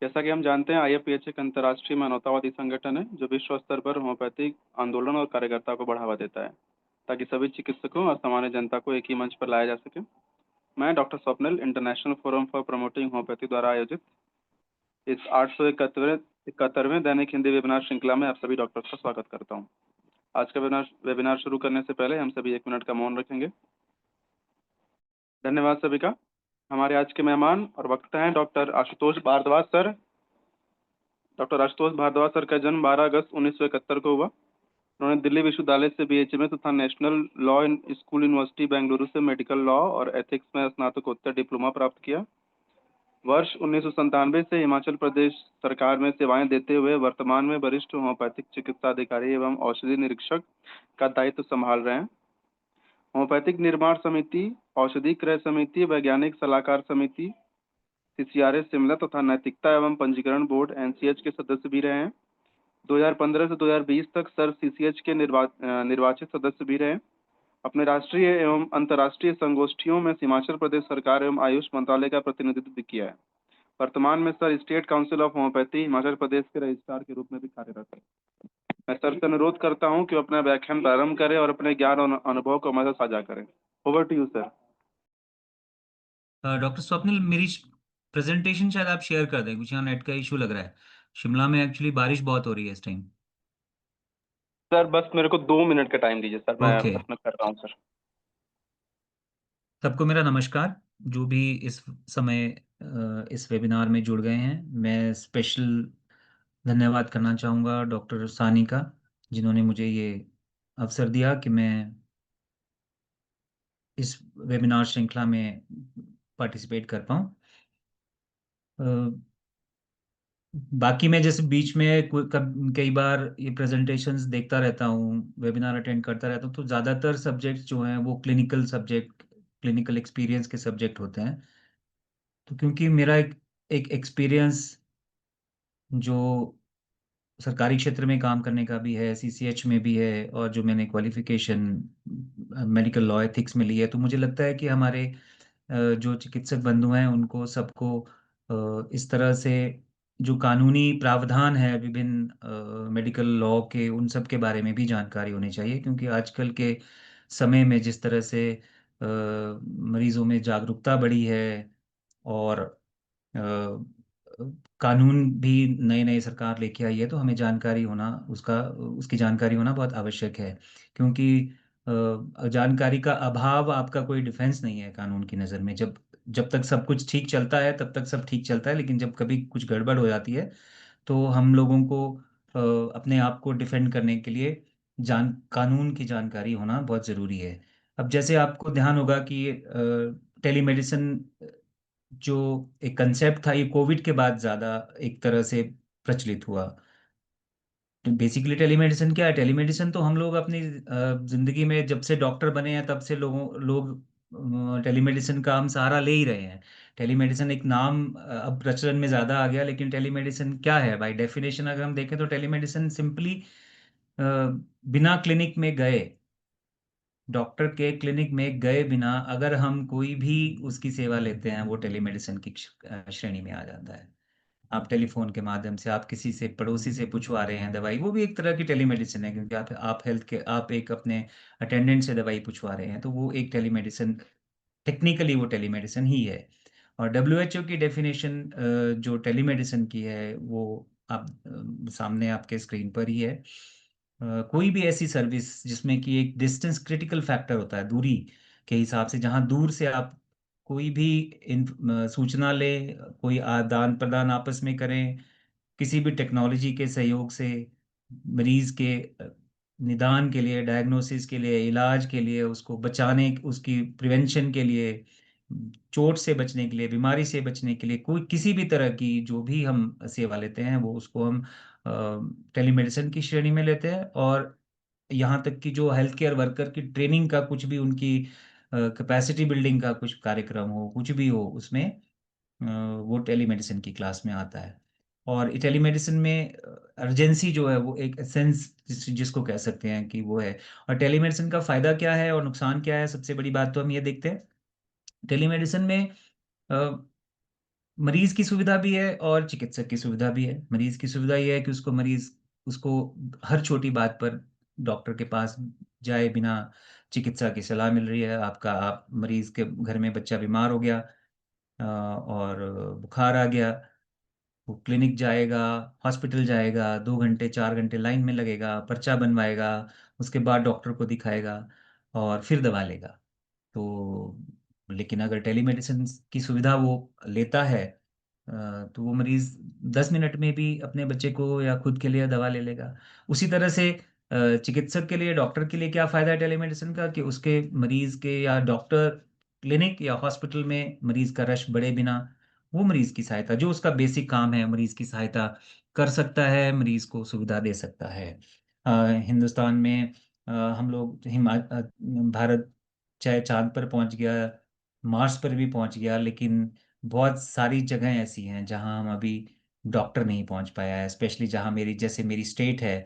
जैसा कि हम जानते हैं, आईएफपीएच एक अंतर्राष्ट्रीय मानवतावादी संगठन है जो विश्व स्तर पर होम्योपैथिक आंदोलन और कार्यकर्ता को बढ़ावा देता है ताकि सभी चिकित्सकों और सामान्य जनता को एक ही मंच पर लाया जा सके। मैं doctor Swapnil international forum for promoting homeopathy द्वारा आयोजित इस 871वें दैनिक हिंदी वेबिनार श्रृंखला में आप सभी डॉक्टर्स का स्वागत करता हूं। आज का वेबिनार शुरू करने से पहले हम सभी 1 मिनट का मौन रखेंगे। धन्यवाद सभी का। हमारे आज के मेहमान और वक्ता हैं doctor Ashutosh Bhardwaj sir. Doctor Ashutosh Bhardwaj sir का जन्म 12 अगस्त 1971 को हुआ। उन्होंने दिल्ली विश्वविद्यालय से बीएचएमएस तथा national law school university Bengaluru से मेडिकल लॉ और एथिक्स में स्नातकोत्तर डिप्लोमा प्राप्त किया। वर्ष 1997 से हिमाचल प्रदेश सरकार में सेवाएं देते हुए वर्तमान में वरिष्ठ होम्योपैथिक चिकित्सा अधिकारी एवं औषधि निरीक्षक का दायित्व संभाल रहे हैं। होम्योपैथिक निर्माण समिति, औषधि क्रय समिति, वैज्ञानिक सलाहकार समिति, सीसीआरएस शिमला तथा नैतिकता एवं पंजीकरण बोर्ड एनसीएच के सदस्य भी रहे हैं। 2015 से 2020 तक सर सीसीएच के निर्वाचित सदस्य भी रहे। अपने राष्ट्रीय एवं अंतर्राष्ट्रीय संगोष्ठियों में हिमाचल प्रदेश सरकार एवं आयुष मंत्रालय का प्रतिनिधित्व भी किया है। वर्तमान में sir state council of homeopathy Himachal Pradesh के रजिस्ट्रार के रूप में भी कार्यरत है। मैं सर से अनुरोध करता हूं कि वो अपना व्याख्यान प्रारंभ करें और अपने ज्ञान और अनुभव को हमारे साथ साझा करें। Over to you sir. Doctor Swapnil, मेरी प्रेजेंटेशन शायद आप शेयर कर दें, कुछ यहाँ नेट का इशू लग रहा है। शिमला में एक्चुअली बारिश बहुत हो रही है इस टाइम। सर बस मेरे को 2 मिनट का टाइम दीजिए सर, मैं ओके। अपना कर रहा हूँ सर। सबको मेरा नमस्कार। जो भी इस समय इस वेबिनार में जुड़ गए हैं, मैं स्पेशल धन्यवाद करना चाहूँगा डॉक्टर सानी का, जिन्होंने मुझे ये अवसर दिया कि मैं इस वेबिनार श्रृंखला में पार्टिसिपेट कर पाऊँ। बाकी मैं जैसे बीच में कई बार ये प्रेजेंटेशंस देखता रहता हूँ, वेबिनार अटेंड करता रहता हूँ, तो ज़्यादातर सब्जेक्ट्स जो हैं वो क्लिनिकल सब्जेक्ट, क्लिनिकल एक्सपीरियंस के सब्जेक्ट होते हैं। तो क्योंकि मेरा एक एक्सपीरियंस जो सरकारी क्षेत्र में काम करने का भी है, सीसीएच में भी है, और जो मैंने क्वालिफिकेशन मेडिकल लॉ एथिक्स में ली है, तो मुझे लगता है कि हमारे जो चिकित्सक बंधु हैं उनको सबको इस तरह से जो कानूनी प्रावधान है विभिन्न मेडिकल लॉ के, उन सब के बारे में भी जानकारी होनी चाहिए। क्योंकि आजकल के समय में जिस तरह से मरीजों में जागरूकता बढ़ी है, और कानून भी नए नए सरकार लेके आई है, तो हमें जानकारी होना, उसकी जानकारी होना बहुत आवश्यक है। क्योंकि जानकारी का अभाव आपका कोई डिफेंस नहीं है कानून की नज़र में। जब जब तक सब कुछ ठीक चलता है तब तक सब ठीक चलता है, लेकिन जब कभी कुछ गड़बड़ हो जाती है तो हम लोगों को अपने आप को डिफेंड करने के लिए कानून की जानकारी होना बहुत ज़रूरी है। अब जैसे आपको ध्यान होगा कि टेलीमेडिसिन जो एक कंसेप्ट था, ये कोविड के बाद ज़्यादा एक तरह से प्रचलित हुआ। तो बेसिकली टेलीमेडिसिन क्या है? टेलीमेडिसिन तो हम लोग अपनी जिंदगी में जब से डॉक्टर बने हैं तब से लोग टेलीमेडिसिन का हम सहारा ले ही रहे हैं। टेलीमेडिसिन एक नाम अब प्रचलन में ज़्यादा आ गया, लेकिन टेलीमेडिसिन क्या है बाय डेफिनेशन अगर हम देखें तो टेलीमेडिसिन सिंपली बिना क्लिनिक में गए, डॉक्टर के क्लिनिक में गए बिना अगर हम कोई भी उसकी सेवा लेते हैं, वो टेलीमेडिसिन की श्रेणी में आ जाता है। आप टेलीफोन के माध्यम से आप किसी से, पड़ोसी से पूछवा रहे हैं दवाई, वो भी एक तरह की टेलीमेडिसिन है। क्योंकि आप एक अपने अटेंडेंट से दवाई पूछवा रहे हैं, तो वो एक टेलीमेडिसिन, टेक्निकली वो टेलीमेडिसिन ही है। और डब्ल्यूएचओ की डेफिनेशन जो टेलीमेडिसिन की है वो आप सामने आपके स्क्रीन पर ही है। कोई भी ऐसी सर्विस जिसमें कि एक डिस्टेंस क्रिटिकल फैक्टर होता है, दूरी के हिसाब से, जहाँ दूर से आप कोई भी सूचना लें, कोई आदान प्रदान आपस में करें, किसी भी टेक्नोलॉजी के सहयोग से मरीज के निदान के लिए, डायग्नोसिस के लिए, इलाज के लिए, उसको बचाने, उसकी प्रिवेंशन के लिए, चोट से बचने के लिए, बीमारी से बचने के लिए, कोई किसी भी तरह की जो भी हम सेवा लेते हैं वो उसको हम टेलीमेडिसिन की श्रेणी में लेते हैं। और यहाँ तक कि जो हेल्थ केयर वर्कर की ट्रेनिंग का कुछ भी, उनकी कैपेसिटी बिल्डिंग का कुछ कार्यक्रम हो, कुछ भी हो, उसमें वो टेलीमेडिसिन की क्लास में आता है। और टेलीमेडिसिन में अर्जेंसी जो है वो एक एसेंस जिसको कह सकते हैं कि वो है। और टेलीमेडिसिन का फायदा क्या है और नुकसान क्या है, सबसे बड़ी बात तो हम ये देखते हैं। टेलीमेडिसिन में मरीज की सुविधा भी है और चिकित्सक की सुविधा भी है। मरीज की सुविधा यह है कि उसको हर छोटी बात पर डॉक्टर के पास जाए बिना चिकित्सा की सलाह मिल रही है। आप मरीज के घर में बच्चा बीमार हो गया और बुखार आ गया, वो क्लिनिक जाएगा, हॉस्पिटल जाएगा, 2 घंटे 4 घंटे लाइन में लगेगा, पर्चा बनवाएगा, उसके बाद डॉक्टर को दिखाएगा और फिर दवा लेगा। तो लेकिन अगर टेलीमेडिसिन की सुविधा वो लेता है तो वो मरीज 10 मिनट में भी अपने बच्चे को या खुद के लिए दवा ले लेगा। उसी तरह से चिकित्सक के लिए, डॉक्टर के लिए क्या फायदा है टेलीमेडिसिन का, कि उसके मरीज के या डॉक्टर क्लिनिक या हॉस्पिटल में मरीज का रश बढ़े बिना वो मरीज की सहायता, जो उसका बेसिक काम है, मरीज की सहायता कर सकता है, मरीज को सुविधा दे सकता है। हिंदुस्तान में हम लोग भारत चाहे चांद पर पहुंच गया, मार्स पर भी पहुंच गया, लेकिन बहुत सारी जगह ऐसी हैं जहां हम अभी डॉक्टर नहीं पहुंच पाया है। स्पेशली जहां मेरी स्टेट है,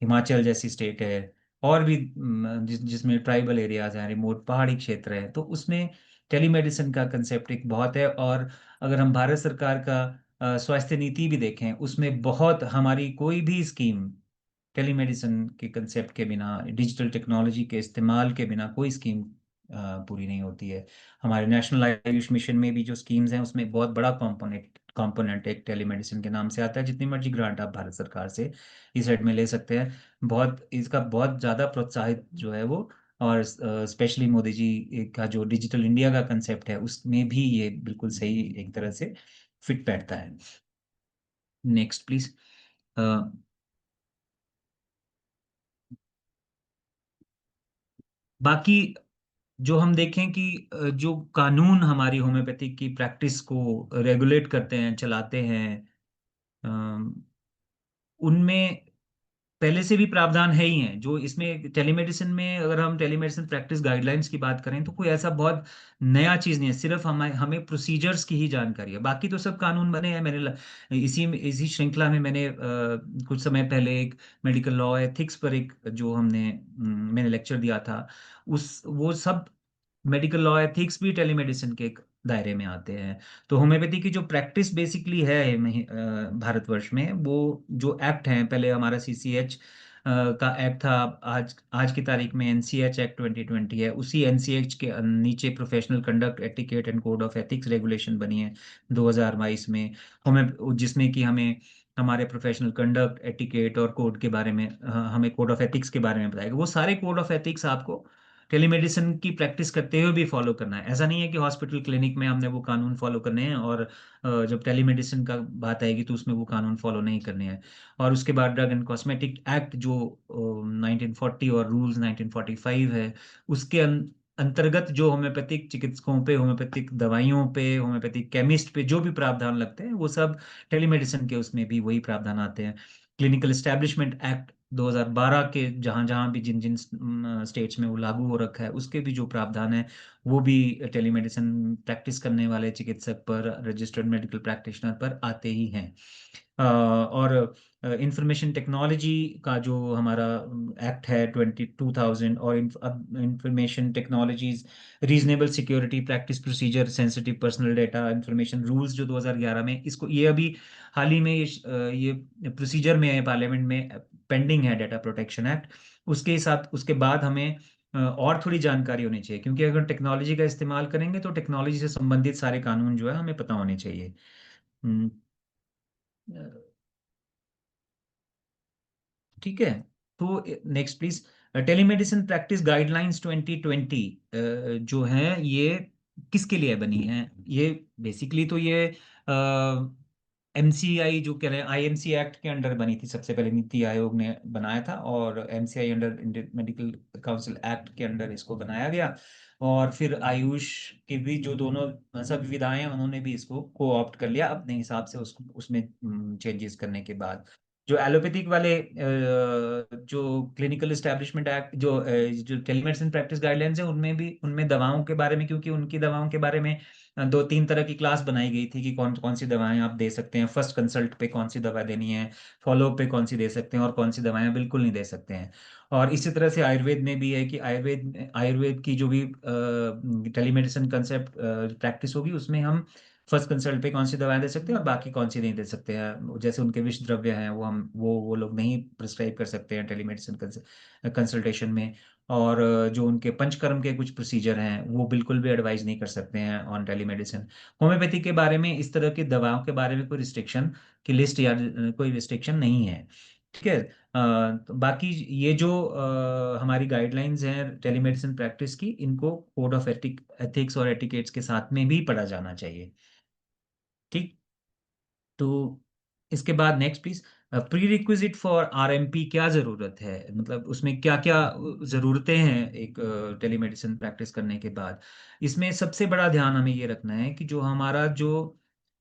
हिमाचल जैसी स्टेट है, और भी जिसमें ट्राइबल एरियाज हैं, रिमोट पहाड़ी क्षेत्र है, तो उसमें टेलीमेडिसिन का कंसेप्ट एक बहुत है। और अगर हम भारत सरकार का स्वास्थ्य नीति भी देखें, उसमें बहुत हमारी कोई भी स्कीम टेलीमेडिसिन के कंसेप्ट के बिना, डिजिटल टेक्नोलॉजी के इस्तेमाल के बिना कोई स्कीम पूरी नहीं होती है। हमारे नेशनल आयुष मिशन में भी जो स्कीम्स हैं उसमें बहुत बड़ा कंपोनेंट एक टेलीमेडिसिन के नाम से आता है। जितनी मर्जी ग्रांट आप भारत सरकार से इस साइड में ले सकते हैं, बहुत इसका बहुत ज़्यादा प्रोत्साहित जो है वो। और स्पेशली मोदी जी का जो डिजिटल इंडिया का कंसेप्ट है उसमें भी ये बिल्कुल सही एक तरह से फिट बैठता है। Next please. बाकी जो हम देखें कि जो कानून हमारी होम्योपैथिक की प्रैक्टिस को रेगुलेट करते हैं, चलाते हैं, उनमें पहले से भी प्रावधान है ही हैं। जो इसमें टेलीमेडिसिन में, अगर हम टेलीमेडिसिन प्रैक्टिस गाइडलाइंस की बात करें तो कोई ऐसा बहुत नया चीज़ नहीं है, सिर्फ हमें हमें प्रोसीजर्स की ही जानकारी है। बाकी तो सब कानून बने हैं। इसी श्रृंखला में मैंने कुछ समय पहले एक मेडिकल लॉ एथिक्स पर एक जो मैंने लेक्चर दिया था। उस वो सब मेडिकल लॉ एथिक्स भी टेलीमेडिसिन के एक दायरे में आते हैं। तो होम्योपैथी की जो प्रैक्टिस बेसिकली है भारतवर्ष में, वो जो एक्ट हैं, पहले हमारा सीसीएच का एक्ट था, आज आज की तारीख में एनसीएच एक्ट 2020 है। उसी एनसीएच के नीचे professional conduct etiquette and code of ethics regulation बनी है 2022 में, जिसमें कि हमें हमारे प्रोफेशनल कंडक्ट एटिकेट और कोड के बारे में, हमें कोड ऑफ एथिक्स के बारे में बताएगा। वो सारे कोड ऑफ एथिक्स आपको टेलीमेडिसिन की प्रैक्टिस करते हुए भी फॉलो करना है। ऐसा नहीं है कि हॉस्पिटल क्लिनिक में हमने वो कानून फॉलो करने हैं और जब टेलीमेडिसिन का बात आएगी तो उसमें वो कानून फॉलो नहीं करने हैं। और उसके बाद ड्रग एंड कॉस्मेटिक एक्ट जो 1940 और रूल्स 1945 है, उसके अंतर्गत जो होम्योपैथिक चिकित्सकों पे, होम्योपैथिक दवाइयों पे, होम्योपैथिक केमिस्ट पे जो भी प्रावधान लगते हैं, वो सब टेलीमेडिसिन के उसमें भी वही प्रावधान आते हैं। क्लिनिकल एस्टेब्लिशमेंट एक्ट 2012 के जहां जहां भी जिन जिन स्टेट्स में वो लागू हो रखा है, उसके भी जो प्रावधान है वो भी टेलीमेडिसिन प्रैक्टिस करने वाले चिकित्सक पर, रजिस्टर्ड मेडिकल प्रैक्टिशनर पर आते ही हैं। और इंफॉर्मेशन टेक्नोलॉजी का जो हमारा एक्ट है 2000, और information technologies reasonable security practice procedure sensitive personal data information rules जो 2011 में, इसको ये अभी हाल ही में ये प्रोसीजर में है, पार्लियामेंट में पेंडिंग है, डेटा प्रोटेक्शन एक्ट। उसके बाद हमें और थोड़ी जानकारी होनी चाहिए, क्योंकि अगर टेक्नोलॉजी का इस्तेमाल करेंगे तो टेक्नोलॉजी से संबंधित सारे कानून जो है हमें पता होने चाहिए। हम्म, ठीक है। तो next please. Telemedicine practice guidelines 2020 जो है ये किसके लिए बनी है? ये बेसिकली तो ये एमसीआई जो कह रहे हैं, आईएमसी एक्ट के अंडर बनी थी। सबसे पहले नीति आयोग ने बनाया था, और MCI under Indian medical council act के अंडर इसको बनाया गया। और फिर आयुष के भी जो दोनों सब विधाएं हैं, उन्होंने भी इसको को ऑप्ट कर लिया अपने हिसाब से, उसको उसमें चेंजेस करने के बाद। जो एलोपैथिक वाले जो क्लिनिकल एस्टेब्लिशमेंट एक्ट, जो टेलीमेडिसिन प्रैक्टिस गाइडलाइंस है, उनमें दवाओं के बारे में, क्योंकि उनकी दवाओं के बारे में 2-3 तरह की क्लास बनाई गई थी कि कौन कौन सी दवाएं आप दे सकते हैं, फर्स्ट कंसल्ट पे कौन सी दवा देनी है, फॉलोअप पे कौन सी दे सकते हैं, और कौन सी दवाएं बिल्कुल नहीं दे सकते हैं। और इसी तरह से आयुर्वेद में भी है कि आयुर्वेद आयुर्वेद की जो भी टेलीमेडिसिन कंसेप्ट प्रैक्टिस होगी, उसमें हम फर्स्ट कंसल्ट पे कौन सी दवाएं दे सकते हैं और बाकी कौन सी नहीं दे सकते हैं। जैसे उनके विष द्रव्य हैं वो हम वो लोग नहीं प्रिस्क्राइब कर सकते हैं टेलीमेडिसिन कंसल्टेशन में। और जो उनके पंचकर्म के कुछ प्रोसीजर हैं वो बिल्कुल भी एडवाइज नहीं कर सकते हैं ऑन टेलीमेडिसिन। होम्योपैथी के बारे में इस तरह की दवाओं के बारे में कोई रिस्ट्रिक्शन की लिस्ट या कोई रिस्ट्रिक्शन नहीं है। ठीक है। तो बाकी ये जो हमारी गाइडलाइंस हैं टेलीमेडिसिन प्रैक्टिस की, इनको कोड ऑफ एथिक्स और एटिकेट्स के साथ में भी पढ़ा जाना चाहिए। ठीक। तो इसके बाद next please, pre requisite for RMP क्या जरूरत है, मतलब उसमें क्या क्या जरूरतें हैं एक टेलीमेडिसिन प्रैक्टिस करने के बाद। इसमें सबसे बड़ा ध्यान हमें ये रखना है कि जो हमारा जो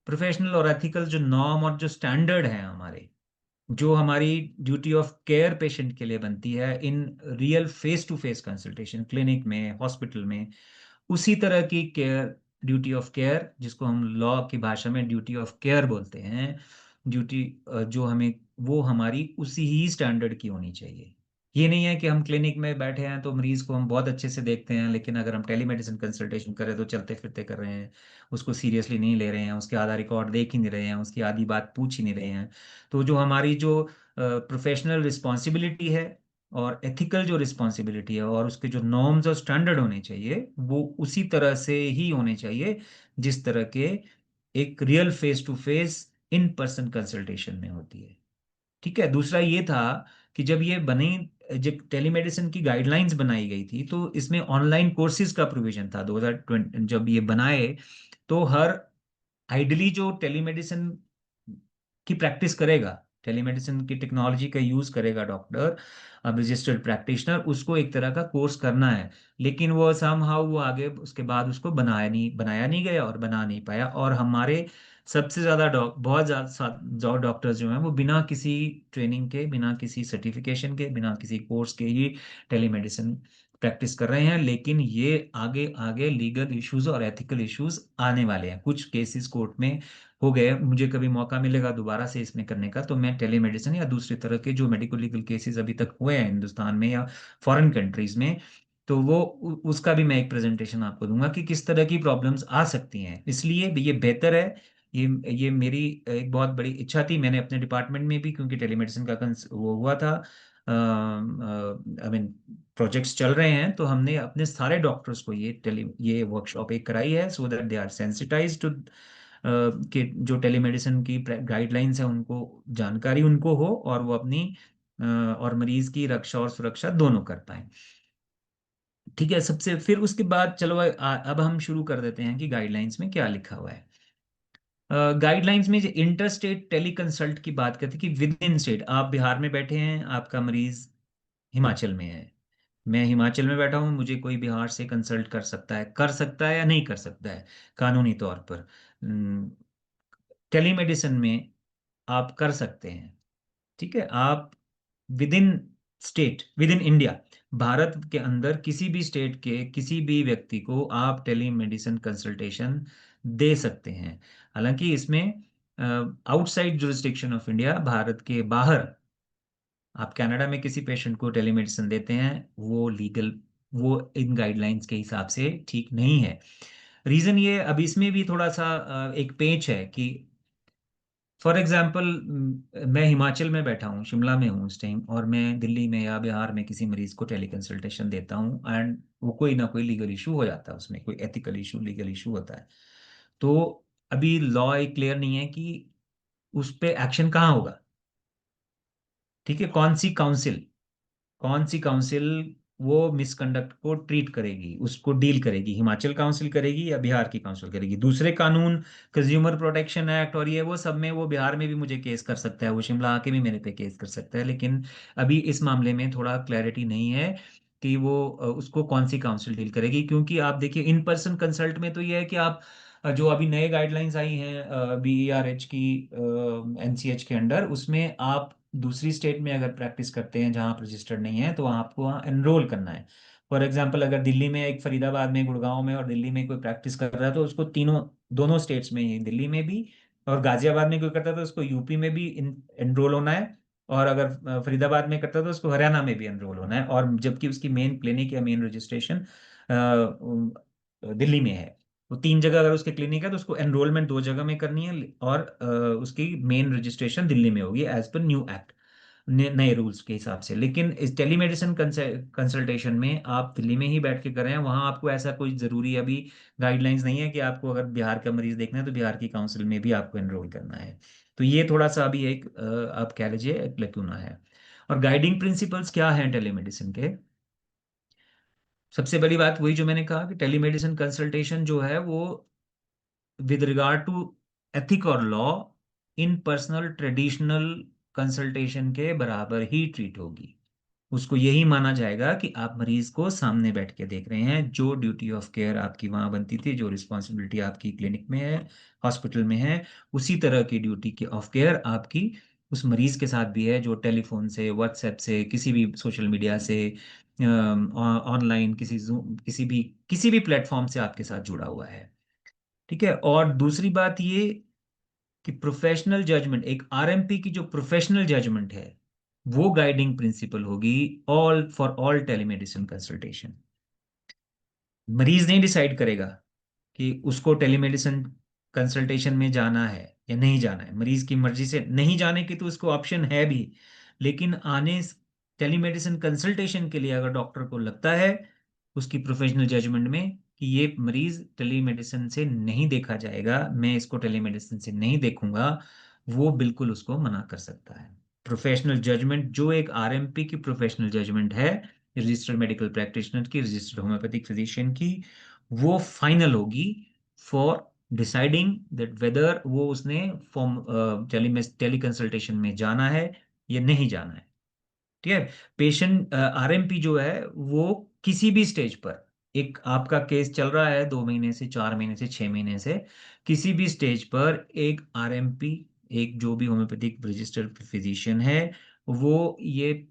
प्रोफेशनल और एथिकल जो नॉर्म और जो स्टैंडर्ड है हमारे, जो हमारी ड्यूटी ऑफ केयर पेशेंट के लिए बनती है in real face to face consultation clinic में हॉस्पिटल में, उसी तरह की केयर, ड्यूटी ऑफ केयर जिसको हम लॉ की भाषा में ड्यूटी ऑफ केयर बोलते हैं, ड्यूटी जो हमें, वो हमारी उसी ही स्टैंडर्ड की होनी चाहिए। ये नहीं है कि हम क्लिनिक में बैठे हैं तो मरीज को हम बहुत अच्छे से देखते हैं, लेकिन अगर हम टेलीमेडिसिन कंसल्टेशन करें तो चलते फिरते कर रहे हैं, उसको सीरियसली नहीं ले रहे हैं, उसके आधा रिकॉर्ड देख ही नहीं रहे हैं, उसकी आधी बात पूछ ही नहीं रहे हैं। तो जो हमारी जो प्रोफेशनल रिस्पॉन्सिबिलिटी है और एथिकल जो रिस्पॉन्सिबिलिटी है और उसके जो नॉर्म्स और स्टैंडर्ड होने चाहिए वो उसी तरह से ही होने चाहिए जिस तरह के एक real face to face in person consultation में होती है। ठीक है। दूसरा ये था कि जब ये बनी, जब टेलीमेडिसिन की गाइडलाइंस बनाई गई थी तो इसमें ऑनलाइन कोर्सेज का प्रोविजन था 2020 जब ये बनाए। तो हर आइडली जो टेलीमेडिसिन की प्रैक्टिस करेगा, टेलीमेडिसिन की टेक्नोलॉजी का यूज करेगा डॉक्टर, अब रजिस्टर्ड प्रैक्टिशनर, उसको एक तरह का कोर्स करना है। लेकिन वो समहाउ वो आगे उसके बाद उसको बनाया नहीं गया और बना नहीं पाया। और हमारे सबसे ज्यादा बहुत ज्यादा डॉक्टर्स जो हैं वो बिना किसी ट्रेनिंग के, बिना किसी सर्टिफिकेशन के, बिना किसी कोर्स के ही टेलीमेडिसिन प्रैक्टिस कर रहे हैं। लेकिन ये आगे आगे लीगल इश्यूज और एथिकल इश्यूज आने वाले हैं, कुछ केसेस कोर्ट में हो गए। मुझे कभी मौका मिलेगा दोबारा से इसमें करने का तो मैं टेलीमेडिसिन या दूसरी तरह के जो मेडिको लीगल केसेस अभी तक हुए हैं हिंदुस्तान में या फॉरेन कंट्रीज में, तो वो उसका भी मैं एक प्रेजेंटेशन आपको दूंगा कि किस तरह की प्रॉब्लम्स आ सकती हैं। इसलिए ये बेहतर है, ये मेरी एक बहुत बड़ी इच्छा थी, मैंने अपने डिपार्टमेंट में भी, क्योंकि टेलीमेडिसिन का वो हुआ था, आई मीन प्रोजेक्ट्स चल रहे हैं, तो हमने अपने सारे डॉक्टर्स को ये वर्कशॉप एक कराई है so that they are sensitise to कि जो टेलीमेडिसिन की गाइडलाइंस है उनको जानकारी उनको हो और वो अपनी और मरीज की रक्षा और सुरक्षा दोनों कर पाए। ठीक है। सबसे फिर उसके बाद चलो अब हम शुरू कर देते हैं कि गाइडलाइंस में क्या लिखा हुआ है। गाइडलाइंस में जो इंटर स्टेट टेली कंसल्ट की बात करते हैं कि विद इन स्टेट, आप बिहार में बैठे हैं, आपका मरीज हिमाचल में है, मैं हिमाचल में बैठा हूं, मुझे कोई बिहार से कंसल्ट कर सकता है या नहीं कर सकता है कानूनी तौर पर। टेलीमेडिसिन में आप कर सकते हैं। ठीक है। आप with in state, with in India, Bharat के अंदर किसी भी स्टेट के किसी भी व्यक्ति को आप टेलीमेडिसिन कंसल्टेशन दे सकते हैं। हालांकि इसमें outside jurisdiction of India, Bharat के बाहर आप कनाडा में किसी पेशेंट को टेलीमेडिसिन देते हैं, वो लीगल, वो इन गाइडलाइंस के हिसाब से ठीक नहीं है। रीजन ये, अब इसमें भी थोड़ा सा एक पेच है कि फॉर एग्जाम्पल मैं हिमाचल में बैठा हूँ, शिमला में हूँ इस टाइम, और मैं दिल्ली में या बिहार में किसी मरीज को टेली कंसल्टेशन देता हूँ एंड वो कोई ना कोई लीगल इशू हो जाता है, उसमें कोई एथिकल इशू लीगल इशू होता है। तो अभी लॉ एक क्लियर नहीं है कि उस पे एक्शन कहाँ होगा। ठीक है। कौन सी काउंसिल वो मिसकंडक्ट को ट्रीट करेगी, उसको डील करेगी, हिमाचल काउंसिल करेगी या बिहार की काउंसिल करेगी। दूसरे कानून, कंज्यूमर प्रोटेक्शन एक्ट और ये वो सब में, वो बिहार में भी मुझे केस कर सकता है, वो शिमला आके भी मेरे पे केस कर सकता है। लेकिन अभी इस मामले में थोड़ा क्लैरिटी नहीं है कि वो उसको कौन सी काउंसिल डील करेगी। क्योंकि आप देखिए इन पर्सन कंसल्ट में तो ये है कि आप जो अभी नए गाइडलाइंस आई हैं BERH की NCH के अंडर, उसमें आप दूसरी स्टेट में अगर प्रैक्टिस करते हैं जहां आप रजिस्टर्ड नहीं है तो आपको वहाँ एनरोल करना है। फॉर एग्जांपल अगर दिल्ली में, एक फरीदाबाद में, गुड़गांव में और दिल्ली में कोई प्रैक्टिस कर रहा है तो उसको तीनों, दोनों स्टेट्स में ही, दिल्ली में भी और गाजियाबाद में कोई करता है तो उसको यूपी में भी एनरोल होना है। और अगर फरीदाबाद में करता है तो उसको हरियाणा में भी एनरोल होना है, और जबकि उसकी मेन क्लिनिक या मेन रजिस्ट्रेशन दिल्ली में है। वो 3 जगह अगर उसके क्लिनिक है तो उसको एनरोलमेंट 2 जगह में करनी है, और उसकी मेन रजिस्ट्रेशन दिल्ली में होगी एज पर न्यू एक्ट, नए रूल्स के हिसाब से। लेकिन इस टेलीमेडिसिन कंसल्टेशन में आप दिल्ली में ही बैठ के करें, वहाँ आपको ऐसा कोई ज़रूरी अभी गाइडलाइंस नहीं है कि आपको अगर बिहार का मरीज देखना है तो बिहार की काउंसिल में भी आपको एनरोल करना है। तो ये थोड़ा सा अभी एक आप कह लीजिए एक लैक्यूना है। और गाइडिंग प्रिंसिपल्स क्या हैं टेलीमेडिसिन के? सबसे बड़ी बात वही जो मैंने कहा कि टेलीमेडिसिन कंसल्टेशन जो है वो विद रिगार्ड टू एथिक और law in personal traditional consultation के बराबर ही ट्रीट होगी। उसको यही माना जाएगा कि आप मरीज को सामने बैठ के देख रहे हैं, जो ड्यूटी ऑफ केयर आपकी वहां बनती थी, जो रिस्पॉन्सिबिलिटी आपकी क्लिनिक में है, हॉस्पिटल में है, उसी तरह की ड्यूटी की ऑफ केयर आपकी उस मरीज के साथ भी है, जो टेलीफोन से, व्हाट्सएप से, किसी भी सोशल मीडिया से, ऑनलाइन किसी भी प्लेटफॉर्म से आपके साथ जुड़ा हुआ है। ठीक है। और दूसरी बात ये कि प्रोफेशनल जजमेंट, एक आरएमपी की जो प्रोफेशनल जजमेंट है वो गाइडिंग प्रिंसिपल होगी all for all telemedicine consultation. मरीज नहीं डिसाइड करेगा कि उसको टेलीमेडिसिन कंसल्टेशन में जाना है या नहीं जाना है। मरीज की मर्जी से नहीं जाने की तो उसको ऑप्शन है भी, लेकिन आने टेलीमेडिसिन कंसल्टेशन के लिए अगर डॉक्टर को लगता है उसकी प्रोफेशनल जजमेंट में कि ये मरीज टेलीमेडिसिन से नहीं देखा जाएगा, मैं इसको टेलीमेडिसिन से नहीं देखूंगा, वो बिल्कुल उसको मना कर सकता है। प्रोफेशनल जजमेंट जो एक आरएमपी की प्रोफेशनल जजमेंट है, रजिस्टर्ड मेडिकल प्रैक्टिशनर की, रजिस्टर्ड होम्योपैथिक फिजिशियन की, वो फाइनल होगी फॉर डिसाइडिंग दैट वेदर वो उसने फॉर्म टेली कंसल्टेशन में जाना है या नहीं जाना है। ठीक है। पेशेंट आरएमपी जो है वो किसी भी स्टेज पर, एक आपका केस चल रहा है 2 महीने से, 4 महीने से, 6 महीने से, किसी भी स्टेज पर एक आरएमपी, एक जो भी होम्योपैथिक रजिस्टर्ड फिजिशियन है, वो ये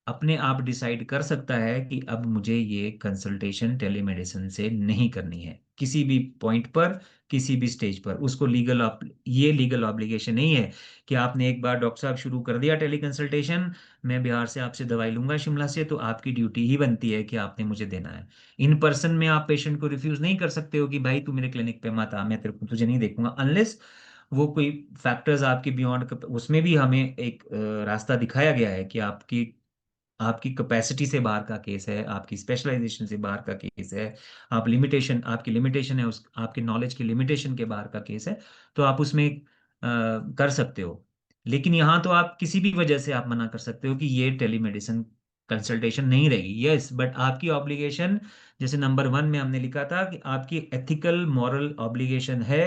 अपने आप डिसाइड कर सकता है कि अब मुझे ये कंसल्टेशन टेलीमेडिसिन से नहीं करनी है, किसी भी पॉइंट पर, किसी भी स्टेज पर। उसको ये लीगल ऑब्लिगेशन नहीं है कि आपने एक बार डॉक्टर साहब शुरू कर दिया टेली कंसल्टेशन, मैं बिहार से आपसे दवाई लूंगा, शिमला से, तो आपकी ड्यूटी ही बनती है कि आपने मुझे देना है। इन पर्सन में आप पेशेंट को रिफ्यूज नहीं कर सकते हो कि भाई तू मेरे क्लिनिक पे मत आ, मैं तेरे को तुझे नहीं देखूंगा, अनलेस वो कोई फैक्टर्स आपके बियॉन्ड, उसमें भी हमें एक रास्ता दिखाया गया है कि आपकी आपकी कैपेसिटी से बाहर का केस है, आपकी स्पेशलाइजेशन से बाहर का केस है, आपकी लिमिटेशन है, उस आपकी नॉलेज की लिमिटेशन के बाहर का केस है, तो आप उसमें कर सकते हो। लेकिन यहाँ तो आप किसी भी वजह से आप मना कर सकते हो कि ये टेलीमेडिसिन कंसल्टेशन नहीं रहेगी। यस, बट आपकी ऑब्लिगेशन, जैसे नंबर 1 में हमने लिखा था कि आपकी एथिकल मॉरल ऑब्लिगेशन है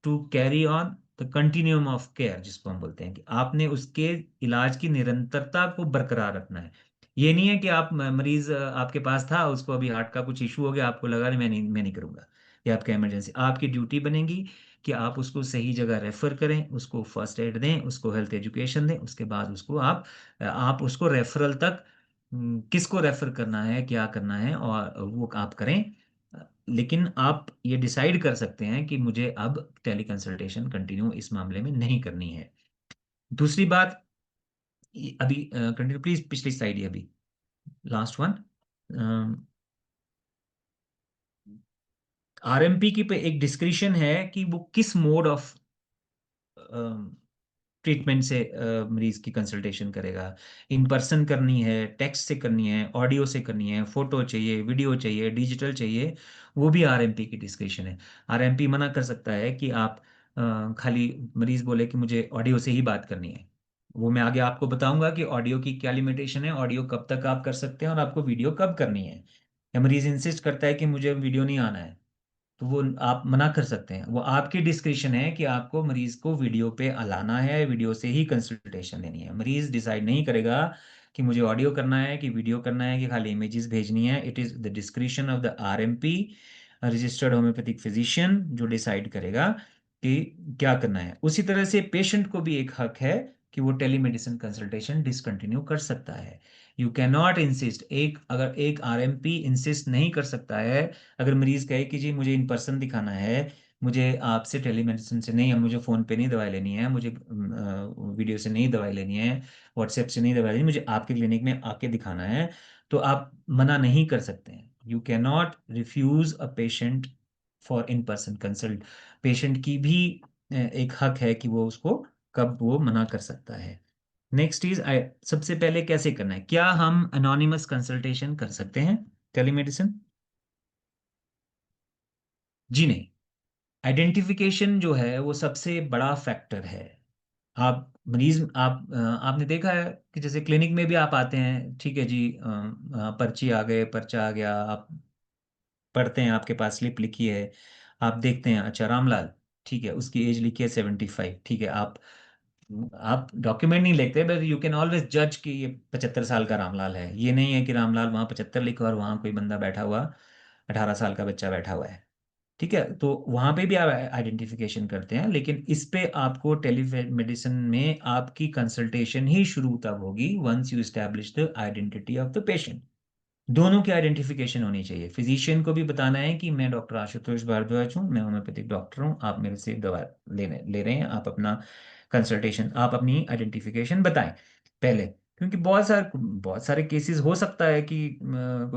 to carry on the continuum of care, जिसको हम बोलते हैं कि आपने उसके इलाज की निरंतरता को बरकरार रखना है। ये नहीं है कि आप मरीज आपके पास था, उसको अभी हार्ट का कुछ इशू हो गया, आपको लगा नहीं, मैं नहीं करूंगा, ये आपका इमरजेंसी, आपकी ड्यूटी बनेगी कि आप उसको सही जगह रेफर करें, उसको फर्स्ट एड दें, उसको हेल्थ एजुकेशन दें, उसके बाद उसको आप उसको रेफरल तक, किसको रेफर करना है, क्या करना है, और वो आप करें। लेकिन आप ये डिसाइड कर सकते हैं कि मुझे अब टेली कंसल्टेशन कंटिन्यू इस मामले में नहीं करनी है। दूसरी बात, अभी कंटिन्यू प्लीज, पिछली स्लाइड ही अभी, लास्ट वन। आरएमपी की पे एक डिस्क्रिशन है कि वो किस मोड ऑफ ट्रीटमेंट से मरीज की कंसल्टेशन करेगा। इन पर्सन करनी है, टेक्स्ट से करनी है, ऑडियो से करनी है, फोटो चाहिए, वीडियो चाहिए, डिजिटल चाहिए, वो भी आरएमपी की डिस्क्रिप्शन है। आरएमपी मना कर सकता है कि आप खाली मरीज बोले कि मुझे ऑडियो से ही बात करनी है। वो मैं आगे आपको बताऊंगा कि ऑडियो की क्या लिमिटेशन है, ऑडियो कब तक आप कर सकते हैं और आपको वीडियो कब करनी है। या मरीज इंसिस्ट करता है कि मुझे वीडियो नहीं आना है, तो वो आप मना कर सकते हैं। वो आपकी डिस्क्रिप्शन है कि आपको मरीज को वीडियो पे लाना है, वीडियो से ही कंसल्टेशन देनी है। मरीज डिसाइड नहीं करेगा कि मुझे ऑडियो करना है कि वीडियो करना है कि खाली इमेजेस भेजनी है। It is the description of the RMP, registered homeopathic physician, जो डिसाइड करेगा कि क्या करना है। उसी तरह से पेशेंट को भी एक हक है कि वो टेलीमेडिसिन कंसल्टेशन डिसकंटिन्यू कर सकता है। यू कैन नॉट इंसिस्ट, अगर एक आरएमपी इंसिस्ट नहीं कर सकता है, अगर मरीज कहे कि जी मुझे इन पर्सन दिखाना है, मुझे आपसे टेलीमेडिसिन से नहीं है, मुझे फ़ोन पे नहीं दवाई लेनी है, मुझे वीडियो से नहीं दवाई लेनी है, व्हाट्सएप से नहीं दवाई लेनी, मुझे आपके क्लिनिक में आके दिखाना है, तो आप मना नहीं कर सकते हैं। You can not refuse a patient for in person consult. Patient की भी एक हक है कि वो उसको कब वो मना कर सकता है। नेक्स्ट इज, सबसे पहले कैसे करना है, क्या हम अनोनिमस कंसल्टेशन कर सकते हैं टेलीमेडिसिन? जी नहीं। आइडेंटिफिकेशन जो है वो सबसे बड़ा फैक्टर है। आप मरीज, आपने देखा है कि जैसे क्लिनिक में भी आप आते हैं, ठीक है जी, पर्ची आ गए, पर्चा आ गया, आप पढ़ते हैं, आपके पास स्लिप लिखी है, आप देखते हैं, अच्छा रामलाल, ठीक है, उसकी एज लिखी है 75, ठीक है, आप डॉक्यूमेंट नहीं लिखते, बट यू कैन ऑलवेज जज कि ये 75 साल का रामलाल है। ये नहीं है कि रामलाल वहाँ 75 लिखा और वहाँ कोई बंदा बैठा हुआ, 18 साल का बच्चा बैठा हुआ है। ठीक है, तो वहां पे भी आप आइडेंटिफिकेशन करते हैं, लेकिन इस पे आपको टेलीमेडिसिन में आपकी कंसल्टेशन ही शुरू तब होगी once you establish the identity of the patient. दोनों की आइडेंटिफिकेशन होनी चाहिए। फिजिशियन को भी बताना है कि मैं डॉक्टर आशुतोष भारद्वाज हूँ, मैं होम्योपैथिक डॉक्टर हूँ, आप मेरे से दवा ले रहे हैं, आप अपना कंसल्टेशन, आप अपनी आइडेंटिफिकेशन बताएं पहले। क्योंकि बहुत सारे केसेस हो सकता है कि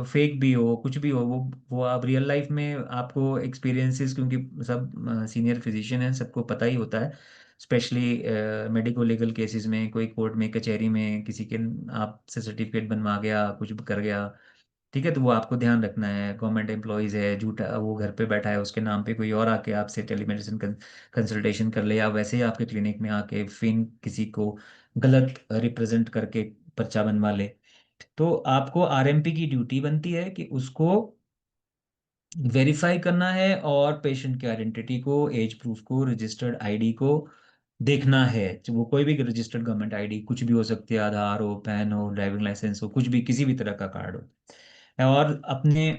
फेक भी हो, कुछ भी हो, वो आप रियल लाइफ में आपको एक्सपीरियंसेस, क्योंकि सब सीनियर फिजिशियन हैं, सबको पता ही होता है, स्पेशली मेडिको लीगल केसेस में, कोई कोर्ट में कचहरी में किसी के आपसे सर्टिफिकेट बनवा गया, कुछ भी कर गया, ठीक है, तो वो आपको ध्यान रखना है। गवर्नमेंट एम्प्लॉयज है, झूठा वो घर पे बैठा है, उसके नाम पे कोई और आके आपसे टेलीमेडिसिन कंसल्टेशन कर ले, या वैसे ही आपके क्लिनिक में आके फिर किसी को गलत रिप्रेजेंट करके पर्चा बनवा ले। तो आपको आरएमपी की ड्यूटी बनती है कि उसको वेरीफाई करना है, और पेशेंट की आइडेंटिटी को, एज प्रूफ को, रजिस्टर्ड आईडी को देखना है। जो वो कोई भी रजिस्टर्ड गवर्नमेंट आईडी कुछ भी हो सकती है, आधार हो, पैन हो, ड्राइविंग लाइसेंस हो, कुछ भी, किसी भी तरह का कार्ड हो। और अपने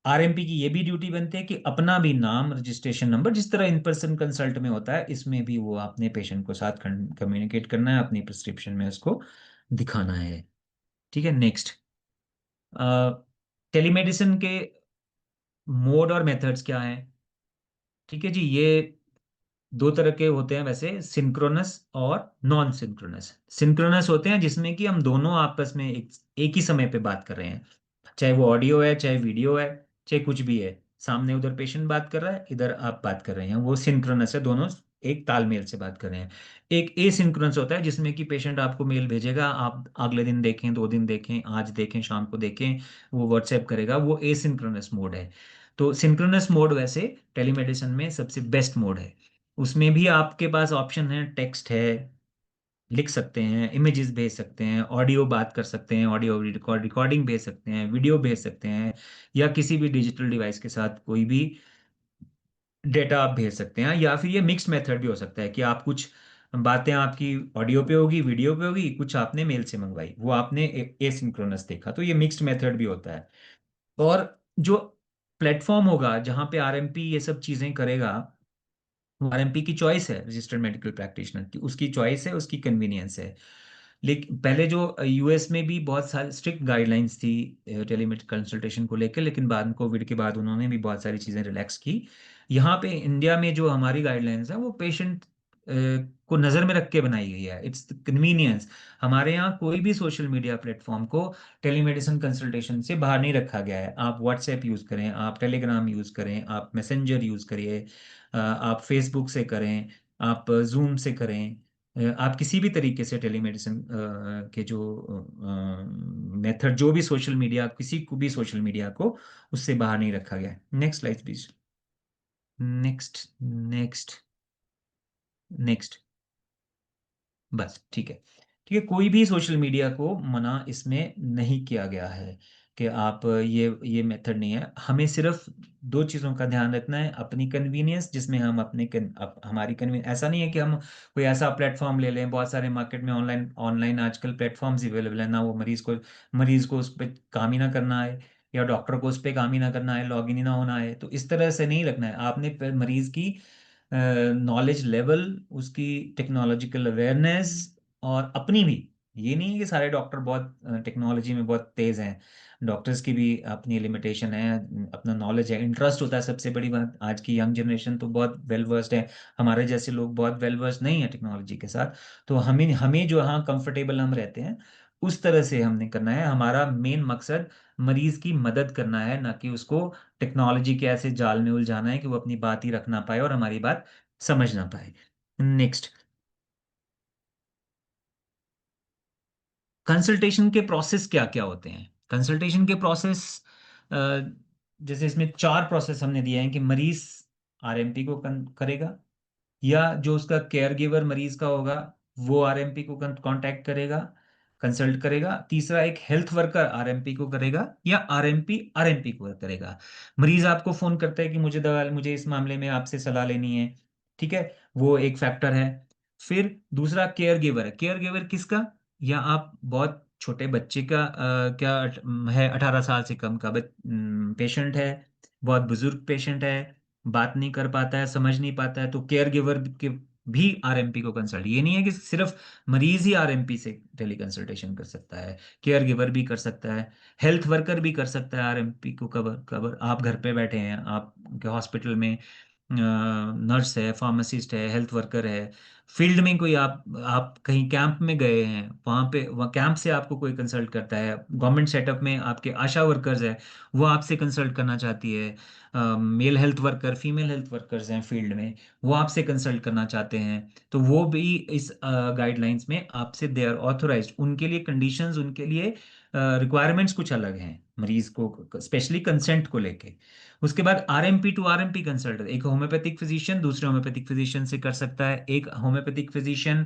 आरएमपी की ये भी ड्यूटी बनती है कि अपना भी नाम, रजिस्ट्रेशन नंबर, जिस तरह इन पर्सन कंसल्ट में होता है, इसमें भी वो अपने पेशेंट को साथ कम्युनिकेट करना है, अपनी प्रिस्क्रिप्शन में उसको दिखाना है। ठीक है, नेक्स्ट, टेलीमेडिसिन के मोड और मेथड्स क्या हैं? ठीक है जी, ये दो तरह के होते हैं वैसे, सिंक्रोनस और नॉन सिंक्रोनस। सिंक्रोनस होते हैं जिसमें कि हम दोनों आपस में एक ही समय पे बात कर रहे हैं, चाहे वो ऑडियो है, चाहे वीडियो है, चाहे कुछ भी है, सामने उधर पेशेंट बात कर रहा है, इधर आप बात कर रहे हैं, वो सिंक्रोनस है, दोनों एक तालमेल से बात कर रहे हैं। एक एसिंक्रोनस होता है जिसमें कि पेशेंट आपको मेल भेजेगा, आप अगले दिन देखें, 2 दिन देखें, आज देखें, शाम को देखें, वो व्हाट्सएप करेगा, वो एसिंक्रोनस मोड है। तो सिंक्रोनस मोड वैसे टेलीमेडिसिन में सबसे बेस्ट मोड है। उसमें भी आपके पास ऑप्शन है, टेक्स्ट है, लिख सकते हैं, इमेजेस भेज सकते हैं, ऑडियो बात कर सकते हैं, ऑडियो रिकॉर्डिंग भेज सकते हैं, वीडियो भेज सकते हैं, या किसी भी डिजिटल डिवाइस के साथ कोई भी डेटा आप भेज सकते हैं। या फिर ये मिक्स मेथड भी हो सकता है कि आप कुछ बातें आपकी ऑडियो पे होगी, वीडियो पे होगी, कुछ आपने मेल से मंगवाई, वो आपने एसिंक्रोनस देखा, तो ये मिक्स्ड मेथड भी होता है। और जो प्लेटफॉर्म होगा जहां पे आरएमपी ये सब चीजें करेगा, आरएमपी की चॉइस है, रजिस्टर्ड मेडिकल प्रैक्टिशनर की, उसकी चॉइस है, उसकी कन्वीनियंस है। लेकिन पहले जो यूएस में भी बहुत सारी स्ट्रिक्ट गाइडलाइंस थी टेलीमेड कंसल्टेशन को लेकर, लेकिन बाद में कोविड के बाद उन्होंने भी बहुत सारी चीज़ें रिलैक्स की। यहाँ पे इंडिया में जो हमारी गाइडलाइंस है वो पेशेंट को नज़र में रख के बनाई गई है, इट्स कन्वीनियंस। हमारे यहाँ कोई भी सोशल मीडिया प्लेटफॉर्म को टेलीमेडिसिन कंसल्टेशन से बाहर नहीं रखा गया है। आप व्हाट्सएप यूज़ करें, आप टेलीग्राम यूज़ करें, आप मैसेंजर यूज़ करिए, आप फेसबुक से करें, आप जूम से करें, आप किसी भी तरीके से टेलीमेडिसिन के जो मेथड, जो भी सोशल मीडिया, किसी को भी सोशल मीडिया को उससे बाहर नहीं रखा गया है। Next slide please. Next, next, next, बस ठीक है। ठीक है, कोई भी सोशल मीडिया को मना इसमें नहीं किया गया है कि आप ये मेथड नहीं है। हमें सिर्फ दो चीज़ों का ध्यान रखना है, अपनी कन्वीनियंस, जिसमें हम हमारी कन्वीनियंस, ऐसा नहीं है कि हम कोई ऐसा प्लेटफॉर्म ले लें, बहुत सारे मार्केट में ऑनलाइन ऑनलाइन आजकल प्लेटफॉर्म्स अवेलेबल है ना, वो मरीज को उस पर काम ही ना करना है, या डॉक्टर को उस पर काम ही ना करना है, लॉग इन ही ना होना है, तो इस तरह से नहीं रखना है आपने। मरीज की नॉलेज लेवल, उसकी टेक्नोलॉजिकल अवेयरनेस, और अपनी भी, ये नहीं है कि सारे डॉक्टर बहुत टेक्नोलॉजी में बहुत तेज हैं, डॉक्टर्स की भी अपनी लिमिटेशन है, अपना नॉलेज है, इंटरेस्ट होता है। सबसे बड़ी बात, आज की यंग जनरेशन तो बहुत वेल वर्स्ड है, हमारे जैसे लोग बहुत वेल वर्स्ड नहीं है टेक्नोलॉजी के साथ। तो हमें हमें जो हाँ कंफर्टेबल हम रहते हैं, उस तरह से हमने करना है। हमारा मेन मकसद मरीज की मदद करना है, ना कि उसको टेक्नोलॉजी के ऐसे जाल में उलझाना है कि वो अपनी बात ही रख ना पाए और हमारी बात समझ ना पाए। नेक्स्ट, कंसल्टेशन के प्रोसेस क्या क्या होते हैं? कंसल्टेशन के प्रोसेस, जैसे इसमें 4 प्रोसेस हमने दिए हैं कि मरीज आरएमपी को करेगा, या जो उसका केयर गिवर मरीज का होगा वो आरएमपी को कांटेक्ट करेगा, कंसल्ट करेगा। तीसरा, एक हेल्थ वर्कर आरएमपी को करेगा, या आरएमपी आरएमपी को करेगा। मरीज आपको फोन करता है कि मुझे दवा, मुझे इस मामले में आपसे सलाह लेनी है, ठीक है, वो एक फैक्टर है। फिर दूसरा केयर गिवर है। केयर गिवर किसका? या आप बहुत छोटे बच्चे का क्या है, 18 साल से कम का पेशेंट है, बहुत बुजुर्ग पेशेंट है, बात नहीं कर पाता है, समझ नहीं पाता है, तो केयर गिवर के भी आरएमपी को कंसल्ट। ये नहीं है कि सिर्फ मरीज ही आरएमपी से टेली कंसल्टेशन कर सकता है, केयर गिवर भी कर सकता है, हेल्थ वर्कर भी कर सकता है आरएमपी को कवर कवर आप घर पे बैठे हैं, आपके हॉस्पिटल में नर्स है, फार्मासिस्ट है, हेल्थ वर्कर है, फील्ड में कोई आप कहीं कैंप में गए हैं, वहाँ पे वहाँ कैंप से आपको कोई कंसल्ट करता है, गवर्नमेंट सेटअप में आपके आशा वर्कर्स है, वो आपसे कंसल्ट करना चाहती है, male health worker, female health workers हैं फील्ड में, वो आपसे कंसल्ट करना चाहते हैं, तो वो भी इस गाइडलाइंस में आपसे दे आर ऑथोराइज्ड। उनके लिए कंडीशंस, उनके लिए रिक्वायरमेंट्स कुछ अलग हैं मरीज को, स्पेशली कंसेंट को लेके। उसके बाद आरएमपी टू आरएमपी कंसल्ट, एक होम्योपैथिक फिजिशियन दूसरे होम्योपैथिक फिजिशियन से कर सकता है, एक homeopathic physician